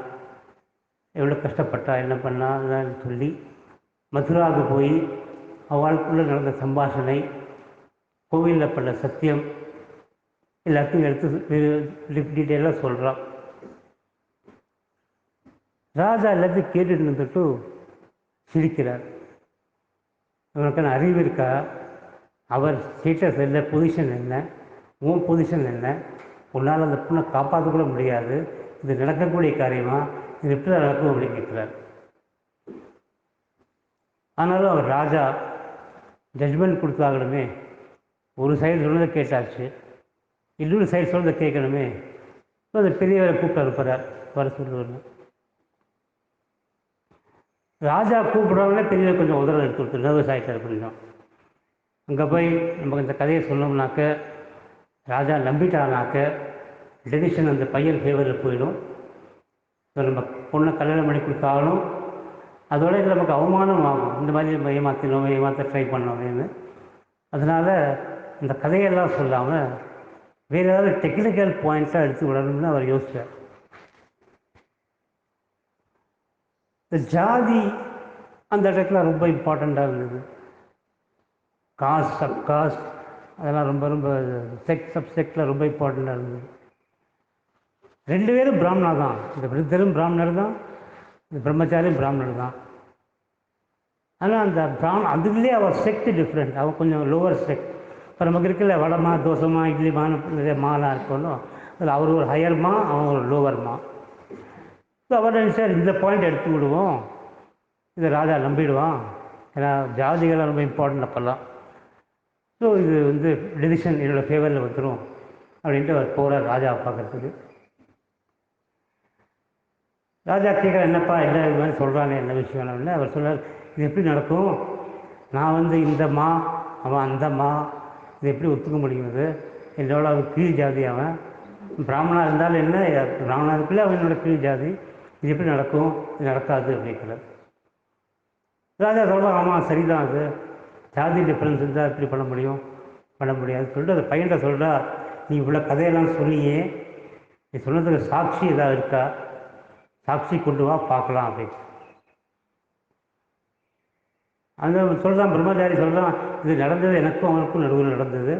எவ்வளோ கஷ்டப்பட்டா, என்ன பண்ணான்னு சொல்லி, மதுராவுக்கு போய் அவளுக்குள்ளே நடந்த சம்பாஷணை, கோவிலில் பண்ண சத்தியம் எல்லாத்தையும் எடுத்து டீட்டெயிலாக சொல்கிறான். ராஜா எல்லாத்தையும் கேட்டுட்டு இருந்துட்டு சிரிக்கிறார். அவனுக்கான அறிவு இருக்கா, அவர் ஸ்டேட்டஸ் என்ன, பொசிஷன் என்ன, உன் பொசிஷன் என்ன, உன்னால் அந்த பொண்ணை காப்பாற்ற கூட முடியாது, இது நடக்கக்கூடிய காரியமா, இது எப்படி நடக்கும் அப்படின்னு கேட்குறார். ஆனாலும் அவர் ராஜா ஜட்ஜ்மெண்ட் கொடுத்தாகணுமே, ஒரு சைடு சொன்னதை கேட்டாச்சு, இன்னொரு சைடு சொன்னதை கேட்கணுமே. அந்த பெரியவரை கூப்பிட்டு அனுப்புகிறார், வர சொல்லுவார். ராஜா கூப்பிடுறவங்களே பெரியவர் கொஞ்சம் உதவி எடுத்து கொடுத்து நர்வஸ் ஆகிட்டார் கொஞ்சம். அங்கே போய் நமக்கு இந்த கதையை சொன்னோம்னாக்க, ராஜா நம்பிட்டானாக்க டெசிஷன் அந்த பையன் ஃபேவரில் போயிடும். ஸோ நம்ம பொண்ணை கல்யாணம் பண்ணி கொடுத்தாலும் அதோட இது நமக்கு அவமானம் ஆகும். இந்த மாதிரி நம்ம ஏமாற்ற ட்ரை பண்ணோமேன்னு. அதனால் இந்த கதையெல்லாம் சொல்லாமல் வேறு ஏதாவது டெக்னிக்கல் பாயிண்ட்டாக எடுத்து விடணும்னு அவர் யோசிச்சார். இந்த ஜாதி அந்த இடத்துல ரொம்ப இம்பார்ட்டண்ட்டாக இருந்தது. காஸ்ட், சப்காஸ்ட் அதெல்லாம் ரொம்ப ரொம்ப சப்செக்டில் ரொம்ப இம்பார்ட்டண்ட்டாக இருந்தது. 2 பேரும் பிராமணா தான். இந்த விருத்தரும் பிராமணர் தான், இந்த பிரம்மச்சாரியும் பிராமணர் தான். ஆனால் அந்த அதுலேயே அவர் செக்ட் டிஃப்ரெண்ட். அவர் கொஞ்சம் லோவர் செக்ட். இப்போ நமக்கு இருக்கல வடமா, தோசைமா, இட்லிமான்னு நிறைய மாலாம் இருக்கணும். அதில் அவர் ஒரு ஹையர்மா, அவன் ஒரு லோவர்மா. ஸோ அவர் நினச்சார் இந்த பாயிண்ட் எடுத்து விடுவோம், இதை ராஜா நம்பிடுவான். ஏன்னா ஜாதிகள்லாம் ரொம்ப இம்பார்ட்டன்ட் அப்போல்லாம். ஸோ இது டெசிஷன் என்னோடய ஃபேவரில் வந்துடும் அப்படின்ட்டு அவர் போகிறார் ராஜாவை பார்க்குறதுக்கு. ராஜா கேட்குற என்னப்பா என்ன இது மாதிரி சொல்கிறாங்க, என்ன விஷயம் இல்லை. அவர் சொல்கிறார், இது எப்படி நடக்கும்? நான் இந்த மா, அவன் அந்த மா, இது எப்படி ஒத்துக்க முடியும்? இது என்னோட அவர் கீழ் ஜாதி, அவன் பிராமணாக இருந்தாலும் என்ன, பிராமணா இருக்குல்ல அவன் என்னோட கீழ் ஜாதி, இது எப்படி நடக்கும்? இது நடக்காது அப்படிங்கிறார். ராஜா சொல்கிறான், ஆமாம் சரிதான், அது ஜாதி டிஃப்ரென்ஸ் இருந்தால் எப்படி பண்ண முடியும், பண்ண முடியாது சொல்லிட்டு அந்த பையன்கிட்ட சொல்கிறா, நீ இவ்வளோ கதையெல்லாம் சொன்னியே, நீ சொன்னதுக்கு சாட்சி ஏதாவது இருக்கா? சாட்சி கொண்டு வா பார்க்கலாம் அப்படின்னு. அந்த சொல்கிறான், பிரம்மச்சாரி சொல்கிறான், இது நடந்தது எனக்கும் அவனுக்கும் நடுவில் நடந்தது,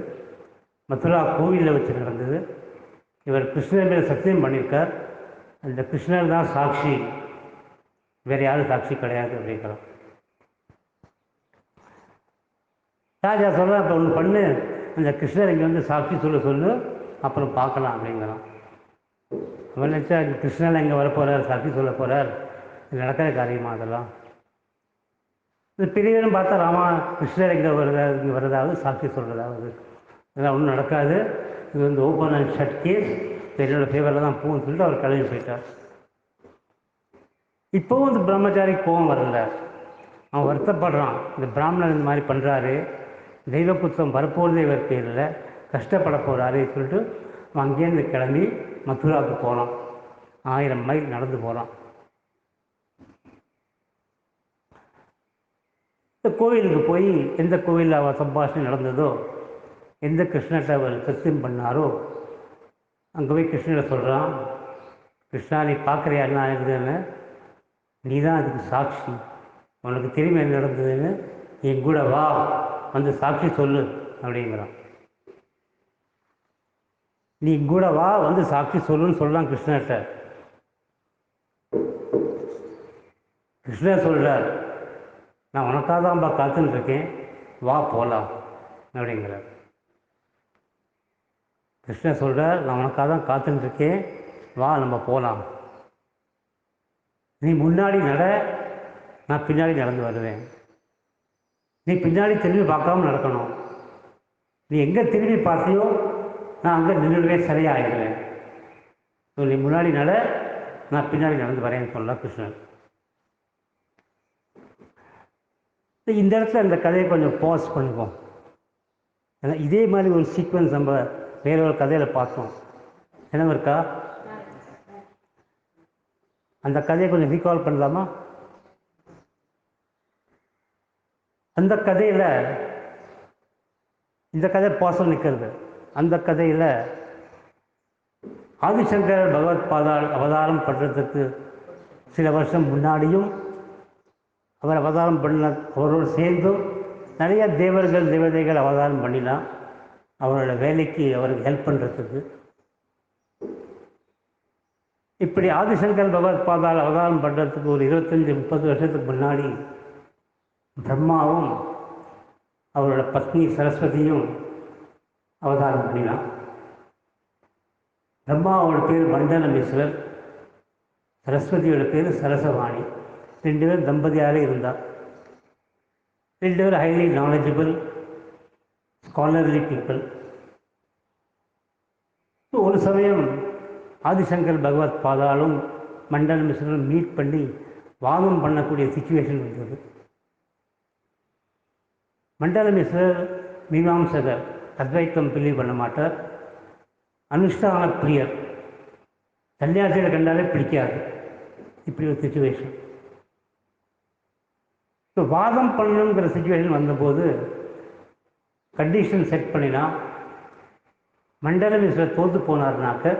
மதுரா கோவிலில் வச்சு நடந்தது. இவர் கிருஷ்ணர் மேலே சத்தியம் பண்ணியிருக்கார், அந்த கிருஷ்ணர் தான் சாட்சி, வேறு யாரும் சாட்சி கிடையாது அப்படிங்கிறான். ராஜா சொல்கிறான், இப்போ ஒன்று பண்ணு, அந்த கிருஷ்ணர் இங்கே சாட்சி சொல்லு, அப்புறம் பார்க்கலாம் அப்படிங்கிறான். அவன் நினச்சா கிருஷ்ணர் இங்கே வரப்போகிறார், சாட்சி சொல்ல போகிறார், இது நடக்கிற காரியமா அதெல்லாம்? இது பெரியவரும் பார்த்தா, ராமா கிருஷ்ணர் இங்கே வரதாவது சாட்சி சொல்கிறதாவது, இதெல்லாம் ஒன்றும் நடக்காது, இது ஓப்பன் அண்ட் ஷட் கேஸ், என்னோடய ஃபேவரில் தான் போகும்னு சொல்லிட்டு அவர் கிளம்பி போயிட்டார். இப்போவும் இந்த பிரம்மச்சாரி கோவம் வரல, அவன் வருத்தப்படுறான், இந்த பிராமணர் இந்த மாதிரி பண்ணுறாரு, தெய்வ குற்றம் வரப்போகிறதே இவர் பேரில், கஷ்டப்பட போகிறாரு சொல்லிட்டு அவன் அங்கேருந்து கிளம்பி மதுராவுக்கு போகிறான். 1000 மைல் நடந்து போகிறான். இந்த கோவிலுக்கு போய் எந்த கோவிலில் அவர் சம்பாஷணை நடந்ததோ, எந்த கிருஷ்ணர்கிட்ட அவர் சத்தியம் பண்ணாரோ, அங்கே போய் கிருஷ்ணரை சொல்கிறான், கிருஷ்ணா நீ பார்க்குறியா என்ன இருக்குதுன்னு, நீ தான் அதுக்கு சாட்சி, உனக்கு தெரியுமா என்ன நடந்ததுன்னு, என் கூட வா, சாட்சி சொல்லு அப்படிங்கிறான். நீ கூட வா, சாட்சி சொல்லுன்னு சொல்லலாம் கிருஷ்ணர்கிட்ட. கிருஷ்ணர் சொல்கிறார், நான் உனக்காக தான்ப்பா காத்துன்னு இருக்கேன், வா போகலாம் அப்படிங்கிறார். கிருஷ்ணர் சொல்கிறார், நான் உனக்காக தான் காத்துன்னு இருக்கேன், வா நம்ம போகலாம். நீ முன்னாடி நட, நான் பின்னாடி நடந்து வருவேன். நீ பின்னாடி திரும்பி பார்க்காம நடக்கணும். நீ எங்கே திரும்பி பார்த்தியோ நான் அங்கே நின்றுடுவேன், சரியாகிடுவேன். ஸோ நீ முன்னாடி நட, நான் பின்னாடி நடந்து வரேன்னு சொல்லலாம் கிருஷ்ணன். இந்த இடத்துல இந்த கதையை கொஞ்சம் பாஸ் பண்ணுவோம். ஏன்னா இதே மாதிரி ஒரு சீக்வன்ஸ் நம்ம வேற ஒரு கதையில் பார்த்தோம். என்ன இருக்கா? அந்த கதையை கொஞ்சம் ரீகால் பண்ணலாமா? அந்த கதையில் இந்த கதை பாசம் நிற்கிறது. அந்த கதையில் ஆதிசங்கர் பகவத் பாதாள் அவதாரம் பண்ணுறதுக்கு சில வருஷம் முன்னாடியும், அவர் அவதாரம் பண்ண அவரோடு சேர்ந்தும் நிறைய தேவர்கள் தேவதைகள் அவதாரம் பண்ணினா அவரோட வேலைக்கு அவருக்கு ஹெல்ப் பண்ணுறதுக்கு. இப்படி ஆதிசங்கர் பகவத் பாதாள் அவதாரம் பண்ணுறதுக்கு ஒரு 25-30 வருஷத்துக்கு முன்னாடி பிரம்மாவும் அவரோட பத்னி சரஸ்வதியும் அவதாரம் பண்ணினான். பிரம்மாவோட பேர் மண்டல மிஸ்ரர், சரஸ்வதியோட பேர் சரசவாணி. 2 பேர் தம்பதியாக இருந்தார். 2 பேர் ஹைலி நாலேஜபிள் ஸ்காலர்லி பீப்புள். ஒரு சமயம் ஆதிசங்கர் பகவத் பாதாலும் மண்டல மிஸ்ரரும் மீட் பண்ணி வாதம் பண்ணக்கூடிய சிச்சுவேஷன் வந்தது. மண்டல மிஸ்ரர் மீமாம்சகர், அத்வைத்தம் பிலீவ் பண்ண மாட்டார், அனுஷ்டான பிரியர், சன்னியாசிகளை கண்டாலே பிடிக்காது. இப்படி ஒரு சுச்சுவேஷன். ஸோ வாதம் பண்ணணுங்கிற சுச்சுவேஷன் வந்தபோது கண்டிஷன் செட் பண்ணினா, மண்டல மிஸ்ரர் தோற்று போனார்னாக்க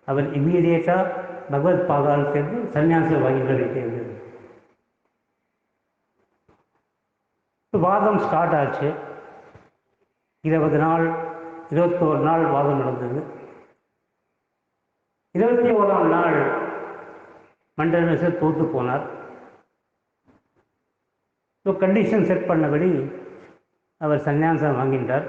அவர் இம்மீடியட்டாக பகவத் பாதால் சேர்ந்து சன்னியாசம் வாங்கிட வேண்டியது. வாதம் ஸ்டார்ட் ஆச்சு. 20 நாள் 21 நாள் வாதம் நடந்தது. 21ஆம் நாள் மண்டல மிஸ்ரர் தோற்று போனார். ஸோ கண்டிஷன் செட் பண்ணபடி அவர் சன்னியாசம் வாங்கின்றார்.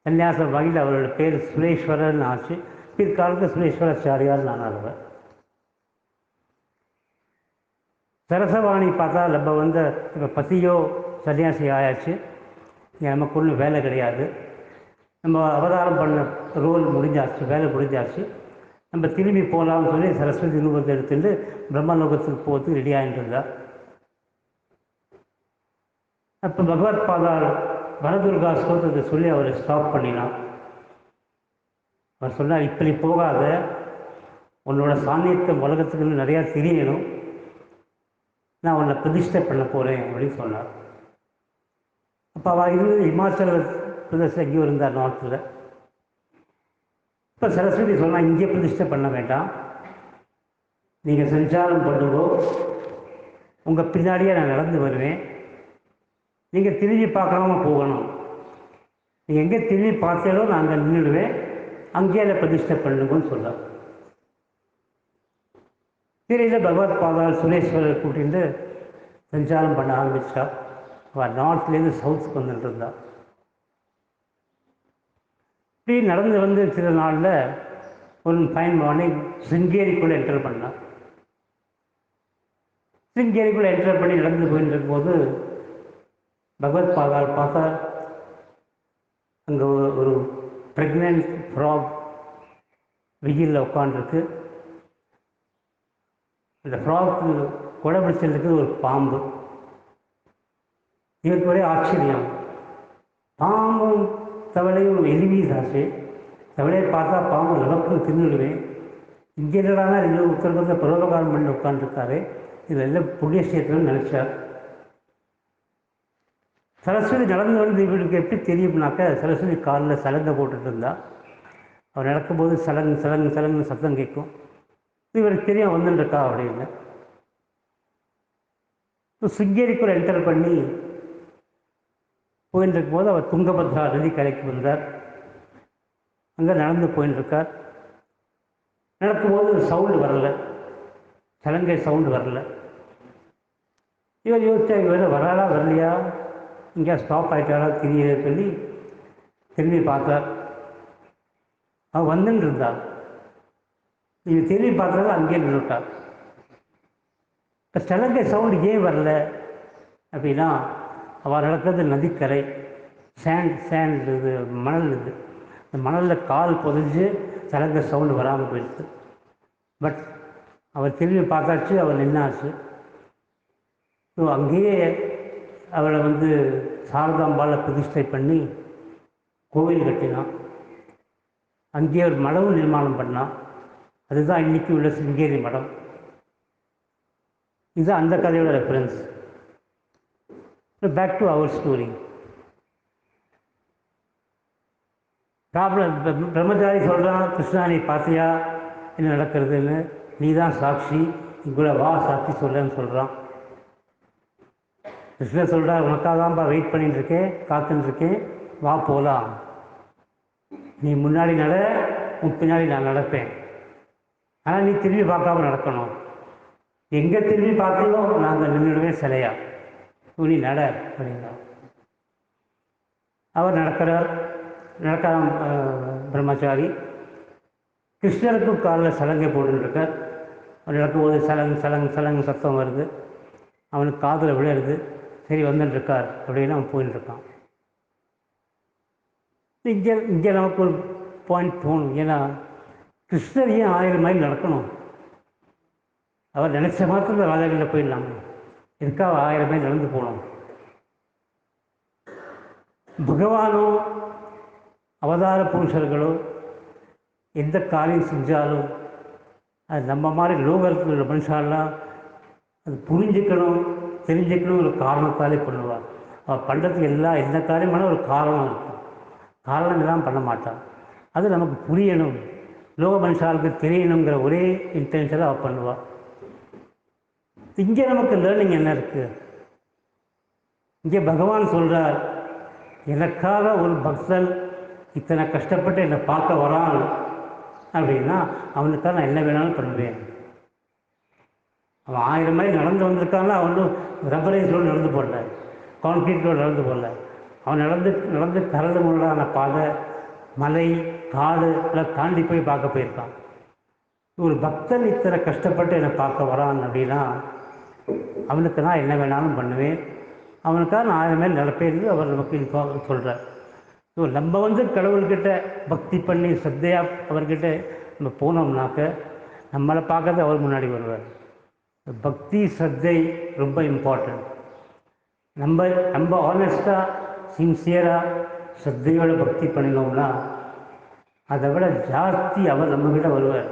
சன்னியாசம் வாங்கிட்டு அவரோட பேர் சுரேஸ்வரர்னு ஆச்சு. பிற்காலத்தில் சுரேஸ்வராச்சாரியார்னு ஆனார் அவர். சரசவாணி பார்த்தா நம்ம வந்து இப்போ பசியோ சன்னியாசி ஆயாச்சு, நமக்கு ஒன்றும் வேலை கிடையாது, நம்ம அவதாரம் பண்ண ரோல் முடிஞ்சாச்சு, வேலை முடிஞ்சாச்சு, நம்ம திரும்பி போகலாம்னு சொல்லி சரஸ்வதி ரூபத்தை எடுத்துட்டு பிரம்மலோகத்துக்கு போகிறதுக்கு ரெடி ஆகிட்டு இருந்தார். அப்போ பகவத் பாதால் வனதுர்கா ஸ்தோத்திரத்தை சொல்லி அவரை ஸ்டாப் பண்ணினான். அவர் சொன்னார், இப்படி போகாத, உன்னோட சாநியத்தை உலகத்துக்கு நிறையா தெரியணும், நான் உன்னை பிரதிஷ்டை பண்ண போகிறேன் அப்படின்னு சொன்னார். அப்போ அவள் இருந்து இமாச்சல பிரதேசம் எங்கேயும் இருந்தார், நார்த்தில். இப்போ சரஸ்வதி சொன்னால், இங்கே பிரதிஷ்டை பண்ண வேண்டாம், நீங்கள் சஞ்சாரம் பண்ணுங்கோ, உங்கள் பின்னாடியே நான் நடந்து வருவேன், நீங்கள் திரும்பி பார்க்காம போகணும், நீங்கள் எங்கே திரும்பி பார்த்தாலும் நான் அங்கே நின்றுடுவேன், அங்கேயே அதை பிரதிஷ்டை பண்ணுங்கன்னு சொன்னார். திரையில் பகவத் பாதால் சுரேஸ்வரர் கூட்டிட்டு சஞ்சாரம் பண்ண ஆரம்பித்தா. அவள் நார்த்லேருந்து சவுத்துக்கு வந்துட்டு இருந்தா. இப்படி நடந்து வந்து சில நாளில் ஒரு ஃபைன் மார்னிங் சிங்கேரிக்குள்ளே என்டர் பண்ணான். சிங்கேரிக்குள்ளே என்டர் பண்ணி நடந்து போயிட்டு இருக்கும்போது பகவத் பாதால் பார்த்தா அங்கே ஒரு ப்ரெக்னென்ட் ஃப்ராக் வெயிலில் உட்காண்டிருக்கு. அந்த ஃப்ராக்கு கொடை பிடிச்சதுக்கு ஒரு பாம்பு. இவருக்கு ஒரே ஆச்சரியம், பாம்பும் தவளையும் எலிவீசாச்சு, தவளையை பார்த்தா பாம்பு நமக்கு தின்னுடுவேன், இங்கே என்னடானா இன்னும் உத்தரகத்தில் பரோபகாரம் பண்ணி உட்காந்துருக்காரு, இதில் எல்லாம் புண்ணியஸ்தேத்திரம்னு நினச்சார். சரஸ்வதி நடந்து வந்து இவருக்கு எப்படி தெரியும்னாக்க, சரஸ்வதி காலில் சலங்கை போட்டுட்டு இருந்தா. அவர் நடக்கும்போது சலங்கு சலங்கு சலங்கு சத்தம் கேட்கும். இவருக்கு தெரியும் வந்துட்டுருக்கா அப்படின்னு. சிங்கேரிக்குள்ள என்டர் பண்ணி போயின்னு இருக்கும்போது அவர் துங்கபத்ரா நதி கரைக்கு வந்தார். அங்கே நடந்து போயின்னு இருக்கார். நடக்கும்போது சவுண்டு வரல, சலங்கை சவுண்டு வரல. இவர் யோசிச்சா, இவர் வராளா வரலையா, இங்கே ஸ்டாப் ஆகிட்டாரா தெரியல சொல்லி திரும்பி பார்த்தார். அவன் வந்துன்னு இருந்தார். நீங்கள் திரும்பி பார்த்தாலும் அங்கேயே நின்றுட்டார். இப்போ சலங்கை சவுண்டு ஏன் வரல அப்படின்னா, அவள் நடக்கிறது நதிக்கரை, சேண்ட் இது, மணல் இது, இந்த மணலில் கால் புதைஞ்சு சலங்கை சவுண்டு வராமல் போயிடுச்சு. பட் அவர் திரும்பி பார்த்தாச்சு, அவர் நின்னாச்சு. ஸோ அங்கேயே அவளை வந்து சாரதாம்பாலை பிரதிஷ்டை பண்ணி கோவில் கட்டினான். அங்கேயே ஒரு மடமும் நிர்மாணம் பண்ணான். அதுதான் இன்றைக்கி உள்ள சிங்கேரி மடம். இது அந்த கதையோட reference. Back to our story. பிரம்மச்சாரி சொல்கிறான், கிருஷ்ணா நீ பார்த்தியா என்ன நடக்கிறதுன்னு, நீ தான் சாட்சி, இங்குள்ள வா சாட்சி சொல்கிறேன்னு சொல்கிறான். கிருஷ்ணன் சொல்கிறார், உனக்காக தான்ப்பா வெயிட் பண்ணிட்டு இருக்கேன், காத்துன்னு இருக்கேன், வா போகலாம், நீ முன்னாடி நட, உன் பின்னாடி நான் நடப்பேன், ஆனால் நீ திரும்பி பார்க்காம நடக்கணும், எங்கே திரும்பி பார்க்கணும் நாங்கள் நின்றுடுவேன் சிலையா, நீ நட அப்படின்னா. அவர் நடக்கிறார். பிரம்மச்சாரி கிருஷ்ணருக்கும் காலில் சலங்கை போட்டுருக்கார். அவர் நடக்கும்போது சலங்கு சலங்கு சலங்கு சத்தம் வருது. அவனுக்கு காதில் விழுறது. சரி வந்துட்டுருக்கார் அப்படின்னு அவன் போயின்னு இருக்கான். இங்கே நமக்கு ஒரு பாயிண்ட் தோணும். ஏன்னா கிருஷ்ணர் ஏன் 1000 மைல் நடக்கணும்? அவர் நினைச்ச மாத்திரம் ராஜாக்களில் போயிடலாம். எதுக்காக 1000 மைல் நடந்து போகணும்? பகவானோ அவதார புருஷர்களோ எந்த காரியம் செஞ்சாலும் அது நம்ம மாதிரி லோகத்தில் உள்ள மனுஷாலாம் அது புரிஞ்சுக்கணும் தெரிஞ்சுக்கணும் ஒரு காரணத்தாலே பண்ணுவாள். அவள் பண்ணுறதுக்கு எந்த காரியமான ஒரு காரணம் இருக்கும். காரணம் எல்லாம் பண்ண மாட்டாள். அது நமக்கு புரியணும், லோக மனுஷாளுக்கு தெரியணுங்கிற ஒரே இன்டென்ஷனில் அவள் பண்ணுவாள். இங்கே நமக்கு லேர்னிங் என்ன இருக்குது? இங்கே பகவான் சொல்கிறார், எனக்காக ஒரு பக்தன் இத்தனை கஷ்டப்பட்டு என்னை பார்க்க வரான் அப்படின்னா அவனுக்காக நான் என்ன வேணாலும் பண்ணுவேன். அவன் 1000 மைல் நடந்து வந்திருக்கான்னா அவனும் ரப்பரைஸ் ரோடு நடந்து போடல, கான்க்ரீட் ரோடு நடந்து போடல. அவன் நடந்து கரடு முரடான பாதை, மலை, காடு எல்லாம் தாண்டி போய் பார்க்க போயிருக்கான். ஒரு பக்தன் இத்தனை கஷ்டப்பட்டு என்னை பார்க்க வரான் அப்படின்னா அவனுக்கு நான் என்ன வேணாலும் பண்ணுவேன், அவனுக்காக நான் 1000 மைல் நடப்பேன்னு அவர் நமக்கு சொல்கிறார். ஸோ நம்ம கடவுள்கிட்ட பக்தி பண்ணி சத்தையாக அவர்கிட்ட நம்ம போனோம்னாக்க நம்மளை பார்க்கறது அவர் முன்னாடி வருவார். பக்தி சத்தை ரொம்ப இம்பார்ட்டன்ட். நம்ம ஆனஸ்டாக சின்சியராக சத்தையோட பக்தி பண்ணினோம்னா அதை விட ஜாஸ்தி அவர் நம்மகிட்ட வருவார்.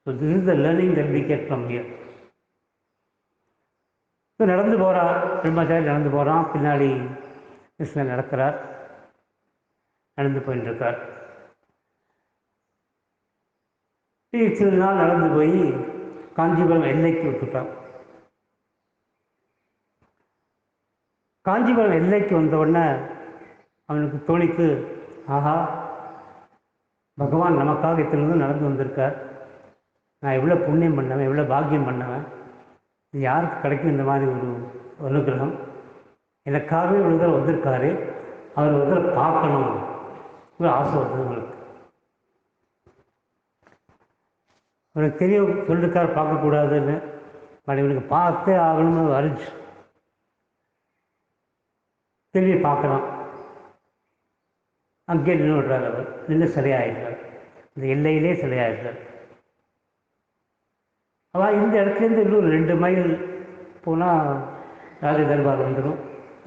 So this is the learning that we get from here. So நடந்து போகிறான், பிரம்மாச்சாரி நடந்து போகிறான், பின்னாடி கிருஷ்ணன் நடக்கிறார், நடந்து போயின்னு இருக்கார். சில நாள் நடந்து போய் காஞ்சிபுரம் எல்லைக்கு விட்டுட்டான். காஞ்சிபுரம் எல்லைக்கு வந்தவுடனே அவனுக்கு தோணித்து, ஆஹா, பகவான் நமக்காக இத்தனை நடந்து வந்திருக்கார், நான் எவ்வளோ புண்ணியம் பண்ணவன், எவ்வளோ பாக்கியம் பண்ணவன், இது யாருக்கு கிடைக்கும் இந்த மாதிரி ஒரு அனுகிரகம், எனக்காகவே இவ்வளோ வந்திருக்காரு, அவர் வந்து பார்க்கணும் ஒரு ஆசை வருது உங்களுக்கு. அவனுக்கு தெரியும் சொல்லிருக்கார் பார்க்கக்கூடாதுன்னு, பட் இவனுக்கு பார்த்தே ஆகணும்னு அரிஞ்சு திரும்பி பார்க்கலாம். அங்கே நின்று விடுறார். அவர் நின்று சிலையாயிட்டார், இந்த எல்லையிலே சிலையாயிட்டார். அவள் இந்த இடத்துலேருந்து இன்னும் 2 மைல் போனால் ராஜ தர்பார் வந்துடும்,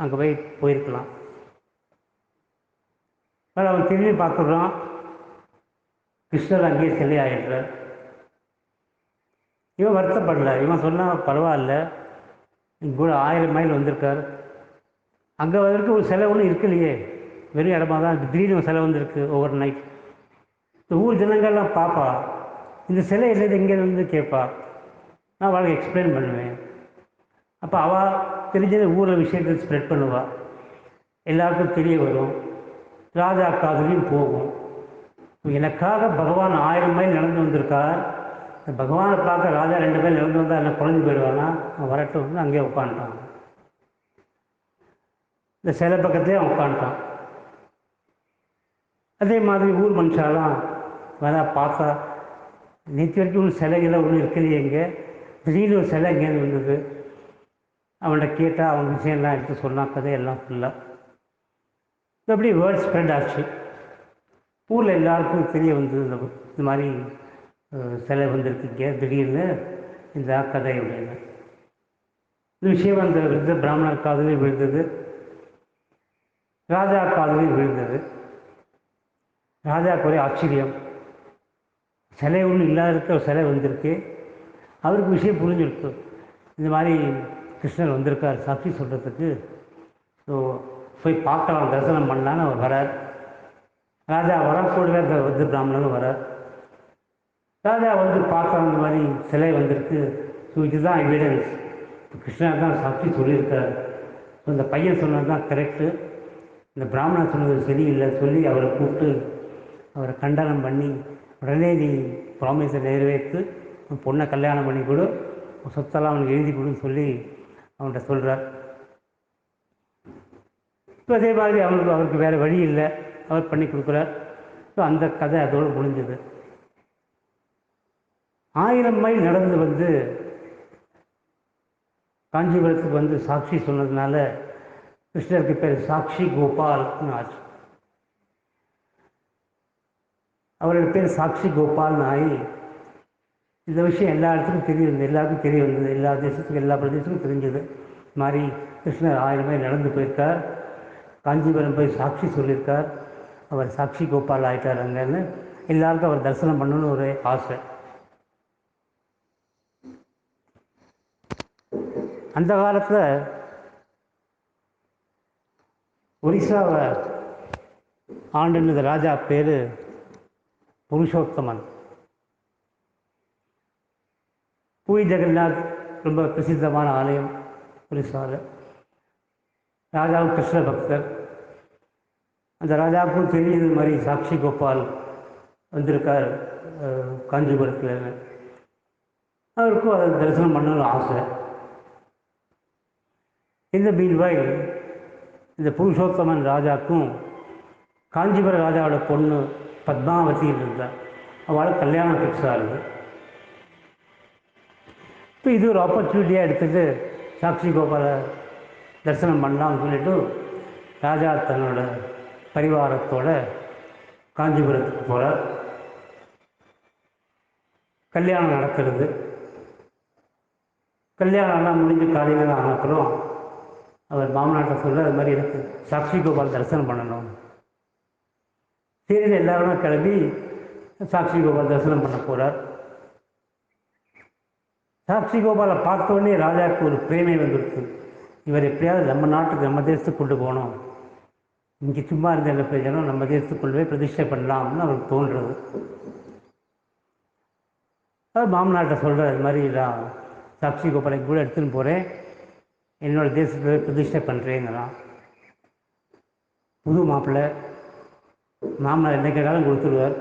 அங்கே போயிருக்கலாம். அவன் திரும்பி பார்க்குறான், கிருஷ்ணர் அங்கேயே சிலையாயிடுறார். இவன் வருத்தப்படல. இவன் சொன்னால் பரவாயில்ல, இங்கே கூட 1000 மைல் வந்திருக்கார், அங்கே வந்திருக்கு ஒரு சிலை ஒன்றும் இருக்கலையே, வெறும் இடமா தான், திடீர்னு ஒரு சிலை வந்திருக்கு ஓவர் நைட். இந்த ஊர் ஜனங்கள்லாம் பார்ப்பா, இந்த சிலை இல்லது எங்கே வந்து கேட்பா, நான் அவளுக்கு எக்ஸ்பிளைன் பண்ணுவேன். அப்போ அவள் தெரிஞ்சது ஊரில் விஷயத்தை ஸ்ப்ரெட் பண்ணுவாள், எல்லாருக்கும் தெரிய வரும், ராஜா காதுலையும் போகும். எனக்காக பகவான் 1000 மைல் நடந்து வந்திருக்கார், பகவானை பார்க்க ராஜா 2 மைல் நடந்து வந்தால் என்ன குழந்தை போயிடுவானா, அவன் வரட்டும் வந்து அங்கேயே உட்காந்துட்டான். இந்த சிலை பக்கத்துலேயே அவன் உட்காந்துட்டான். அதே மாதிரி ஊர் மனுஷாலாம் வேணா பார்த்தா, நேற்று வரைக்கும் ஒன்று சிலைகள்லாம் ஒன்றும் இருக்கலையே, இங்கே திடீர்னு ஒரு சிலை எங்கேருந்து வந்தது. அவன்கிட்ட கேட்டால் அவன் விஷயம்லாம் எடுத்து சொன்னான், கதையெல்லாம் ஃபுல்லாக. அப்படி வேர்ட் ஸ்ப்ரெட் ஆச்சு. ஊரில் எல்லாருக்கும் தெரிய வந்தது, இந்த மாதிரி சிலை வந்திருக்கீங்க திடீர்னு, இந்த கதை அப்படின்னு. இந்த விஷயம் அந்த விருத்த பிராமணர் காதலையும் விழுந்தது, ராஜா காதலையும் விழுந்தது. ராஜாவுக்கு ஒரே ஆச்சரியம், சிலை ஒன்றும் இல்லாத இருக்க ஒரு சிலை வந்திருக்கு. அவருக்கு விஷயம் புரிஞ்சுடுத்து, இந்த மாதிரி கிருஷ்ணர் வந்திருக்கார் சாட்சி சொல்கிறதுக்கு, ஸோ போய் பார்க்கலாம், தரிசனம் பண்ணலான்னு அவர் வரார். ராஜா வரக்கூடவே வந்து பிராமணனும் வரார். ராஜா வந்து பார்த்தா இந்த மாதிரி சிலை வந்திருக்கு, ஸோ இதுதான் எவிடன்ஸ், கிருஷ்ணர் தான் சாட்சி சொல்லியிருக்கார், ஸோ இந்த பையன் சொன்னது தான் கரெக்டு, இந்த பிராமணன் சொன்னது சரியில்லை சொல்லி அவரை கூப்பிட்டு அவரை கண்டனம் பண்ணி, உடனே நீ ப்ராமிஸை நிறைவேற்று, பொண்ணை கல்யாணம் பண்ணி கொடு, சொத்தெல்லாம் அவனுக்கு எழுதி கொடுன்னு சொல்லி அவன்கிட்ட சொல்கிறார். இப்போ அதே மாதிரி அவருக்கு வேறு வழி இல்லை, அவர் பண்ணி கொடுக்குறார். ஸோ அந்த கதை அதோடு முடிஞ்சது. 1000 மைல் நடந்து வந்து காஞ்சிபுரத்துக்கு வந்து சாட்சி சொன்னதுனால கிருஷ்ணருக்கு பேர் சாட்சி கோபால்னு ஆச்சு. அவரோட பேர் சாட்சி கோபால்னு ஆகி இந்த விஷயம் எல்லா இடத்துக்கும் எல்லாருக்கும் தெரிய வந்தது, எல்லா தேசத்துக்கும் எல்லா பிரதேசத்துக்கும் தெரிஞ்சது. இது மாதிரி கிருஷ்ணர் 1000 மைல் நடந்து போயிருக்கார், காஞ்சிபுரம் போய் சாட்சி சொல்லியிருக்கார், அவர் சாட்சி கோபால் ஆகிட்டார் அங்கன்னு எல்லாருக்கும் அவர் தரிசனம் பண்ணணும்னு ஒரு ஆசை. அந்த காலத்தில் ஒரிசாவை ஆண்டுனது ராஜா பேர் புருஷோத்தமன். பூரி ஜெகநாத் ரொம்ப பிரசித்தமான ஆலயம் ஒரிசாவில். ராஜாவும் கிருஷ்ண பக்தர். அந்த ராஜாவுக்கும் தெரிஞ்சது மாதிரி சாக்ஷி கோபால் வந்திருக்கார் காஞ்சிபுரத்தில். அவருக்கும் அதை தரிசனம் பண்ணணும்னு ஆசை. இந்த மீன்வாய் இந்த புருஷோத்தமன் ராஜாவுக்கும் காஞ்சிபுரம் ராஜாவோட பொண்ணு பத்மாவதி இருந்தார். அவளை கல்யாணம் ஃபிக்ஸ் ஆகுது. இப்போ இது ஒரு ஆப்பர்ச்சுனிட்டியாக எடுத்துகிட்டு சாக்ஷி கோபாலை தரிசனம் பண்ணலாம்னு சொல்லிட்டு ராஜா தன்னோட பரிவாரத்தோட காஞ்சிபுரத்துக்கு போகிறார். கல்யாணம் நடக்கிறது. கல்யாணம்லாம் முடிஞ்சு காலையில் தான் அனுப்புகிறோம். அவர் மாமனாட்ட சொல்ல அது மாதிரி எனக்கு சாக்ஷி கோபால் தரிசனம் பண்ணணும். சரி, எல்லாருமே கிளம்பி சாக்ஷி கோபால் தரிசனம் பண்ண போகிறார். சாக்ஷி கோபாலை பார்த்தோடனே ராஜாவுக்கு ஒரு பிரேமை வந்துருக்கு. இவர் எப்படியாவது நம்ம நாட்டுக்கு, நம்ம தேசத்துக்கு கொண்டு போகணும். இங்கே சும்மா இருந்த என்ன பிரயோஜனம், நம்ம தேசத்துக்கு கொண்டு போய் பிரதிஷ்டை பண்ணலாம்னு அவருக்கு தோன்றுறது. அவர் மாமனாட்ட சொல்கிறார், இது மாதிரி நான் சாக்ஷி கோபாலை கூட எடுத்துன்னு போகிறேன், என்னோடய தேசத்தில் பிரதிஷ்டை பண்ணுறேங்கிறான். புது மாப்பிள்ளை, மாமனார் என்ன கேட்டாலும் கொடுத்துருவார்.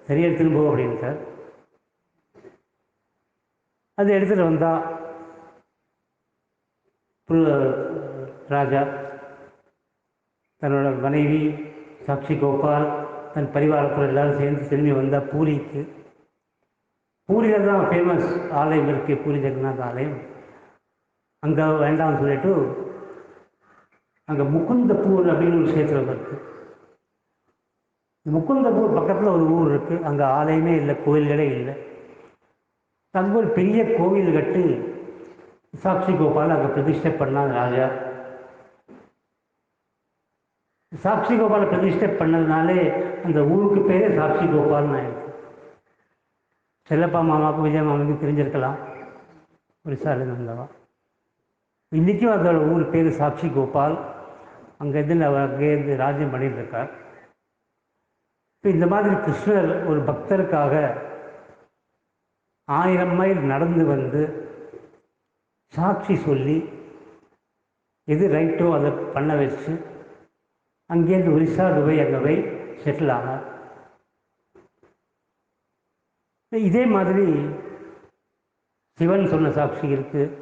சரியாக எடுத்துன்னு போ அப்படின்னு சார். அது எடுத்துகிட்டு வந்தால் ராஜா தன்னோட மனைவி சாக்ஷி கோபால் தன் பரிவாரத்தில் எல்லோரும் சேர்ந்து திரும்பி வந்தால் பூரிக்கு. பூரியில் தான் ஃபேமஸ் ஆலயம் இருக்குது, பூரி ஜெகநாத் ஆலயம். அங்கே வேண்டாம்னு சொல்லிட்டு அங்கே முகுந்தப்பூர் அப்படின்னு ஒரு க்ஷேத்திரம் இருக்குது. முகுந்தப்பூர் பக்கத்தில் ஒரு ஊர் இருக்குது. அங்கே ஆலயமே இல்லை, கோயில்களே இல்லை. அங்கே ஒரு பெரிய கோவில் கட்டி சாக்ஷி கோபால் அங்கே பிரதிஷ்டை பண்ணாங்க ராஜா. சாக்ஷி கோபாலை பிரதிஷ்டை பண்ணதுனாலே அந்த ஊருக்கு பேரே சாக்ஷி கோபால்னு ஆயிடுச்சு. செல்லப்பா மாமாவுக்கும் விஜய மாமாவுக்கும் தெரிஞ்சிருக்கலாம், ஒரிசாலேருந்து வந்தவா. இன்றைக்கும் அதோட ஊர் பேர் சாக்ஷி கோபால். அங்கேருந்து ராஜ்யம் பண்ணிட்டு இருக்கார். இப்போ இந்த மாதிரி கிருஷ்ணர் ஒரு பக்தருக்காக 1000 மைல் நடந்து வந்து சாட்சி சொல்லி எது ரைட்டோ அதை பண்ண வச்சு அங்கேருந்து ஒரிசா, துபாய் அங்கே போய் செட்டில் ஆனார். இதே மாதிரி சிவன் சொன்ன சாட்சி இருக்குது,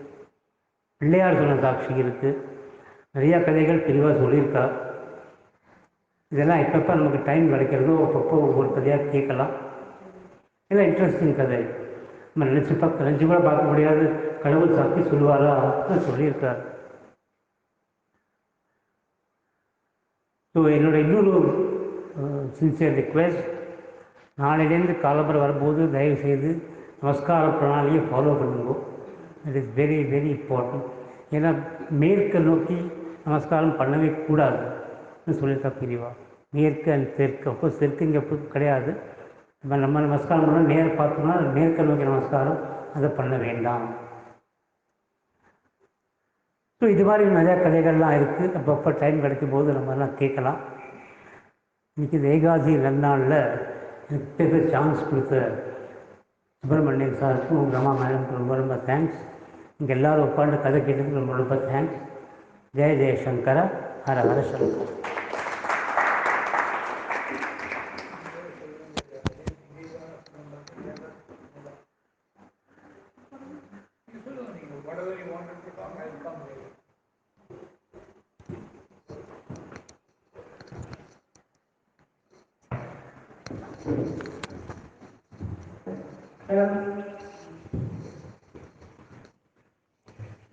பிள்ளையார் சொன்ன சாட்சி இருக்குது. நிறையா கதைகள் தெளிவாக சொல்லியிருக்கார். இதெல்லாம் எப்பப்போ நமக்கு டைம் கிடைக்கிறதோ அப்பப்போ ஒவ்வொரு கதையாக கேட்கலாம். இதெல்லாம் இன்ட்ரெஸ்டிங் கதை. நம்ம நினச்சி கூட பார்க்க முடியாது. கடவுள் சாட்சி சொல்லுவாரா சொல்லியிருக்கார். ஸோ என்னோட இன்னொரு சின்சியர் ரிக்வெஸ்ட், நாளையிலேருந்து காலம்பரம் வரும்போது தயவுசெய்து நமஸ்கார பிரணாலியை ஃபாலோ பண்ணுங்க. It is very very important. ஏன்னா மேற்கை நோக்கி நமஸ்காரம் பண்ணவே கூடாதுன்னு சொல்லியிருக்கா பிரிவா. மேற்கு அண்ட் தெற்கு. அப்போ தெற்கு இங்கே கிடையாது. நம்ம நமஸ்காரம் பண்ணால் நேர பார்த்தோம்னா மேற்கை நோக்கி நமஸ்காரம் அதை பண்ண வேண்டாம். ஸோ இது மாதிரி நிறையா கதைகள்லாம் இருக்குது. அப்பப்போ டைம் கிடைக்கும் போது நம்மலாம் கேட்கலாம். இன்றைக்கி இந்த ஏகாதசி நன்னாளில் எனக்கு சான்ஸ் கொடுத்த சுப்பிரமணியன் சாருக்கும் ரமா மேடம்க்கு ரொம்ப ரொம்ப தேங்க்ஸ். இங்கே எல்லோரும் உட்காந்து கதை கேட்டதுக்கு ரொம்ப ரொம்ப தேங்க்ஸ். ஜெய ஜெயசங்கர, ஹர ஹர சங்கர்.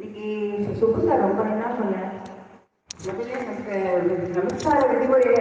இன்னைக்கு சுகுந்தா ரொம்ப என்ன சொன்னேன், முதல்ல நமக்கு நமஸ்கார விதிமுறை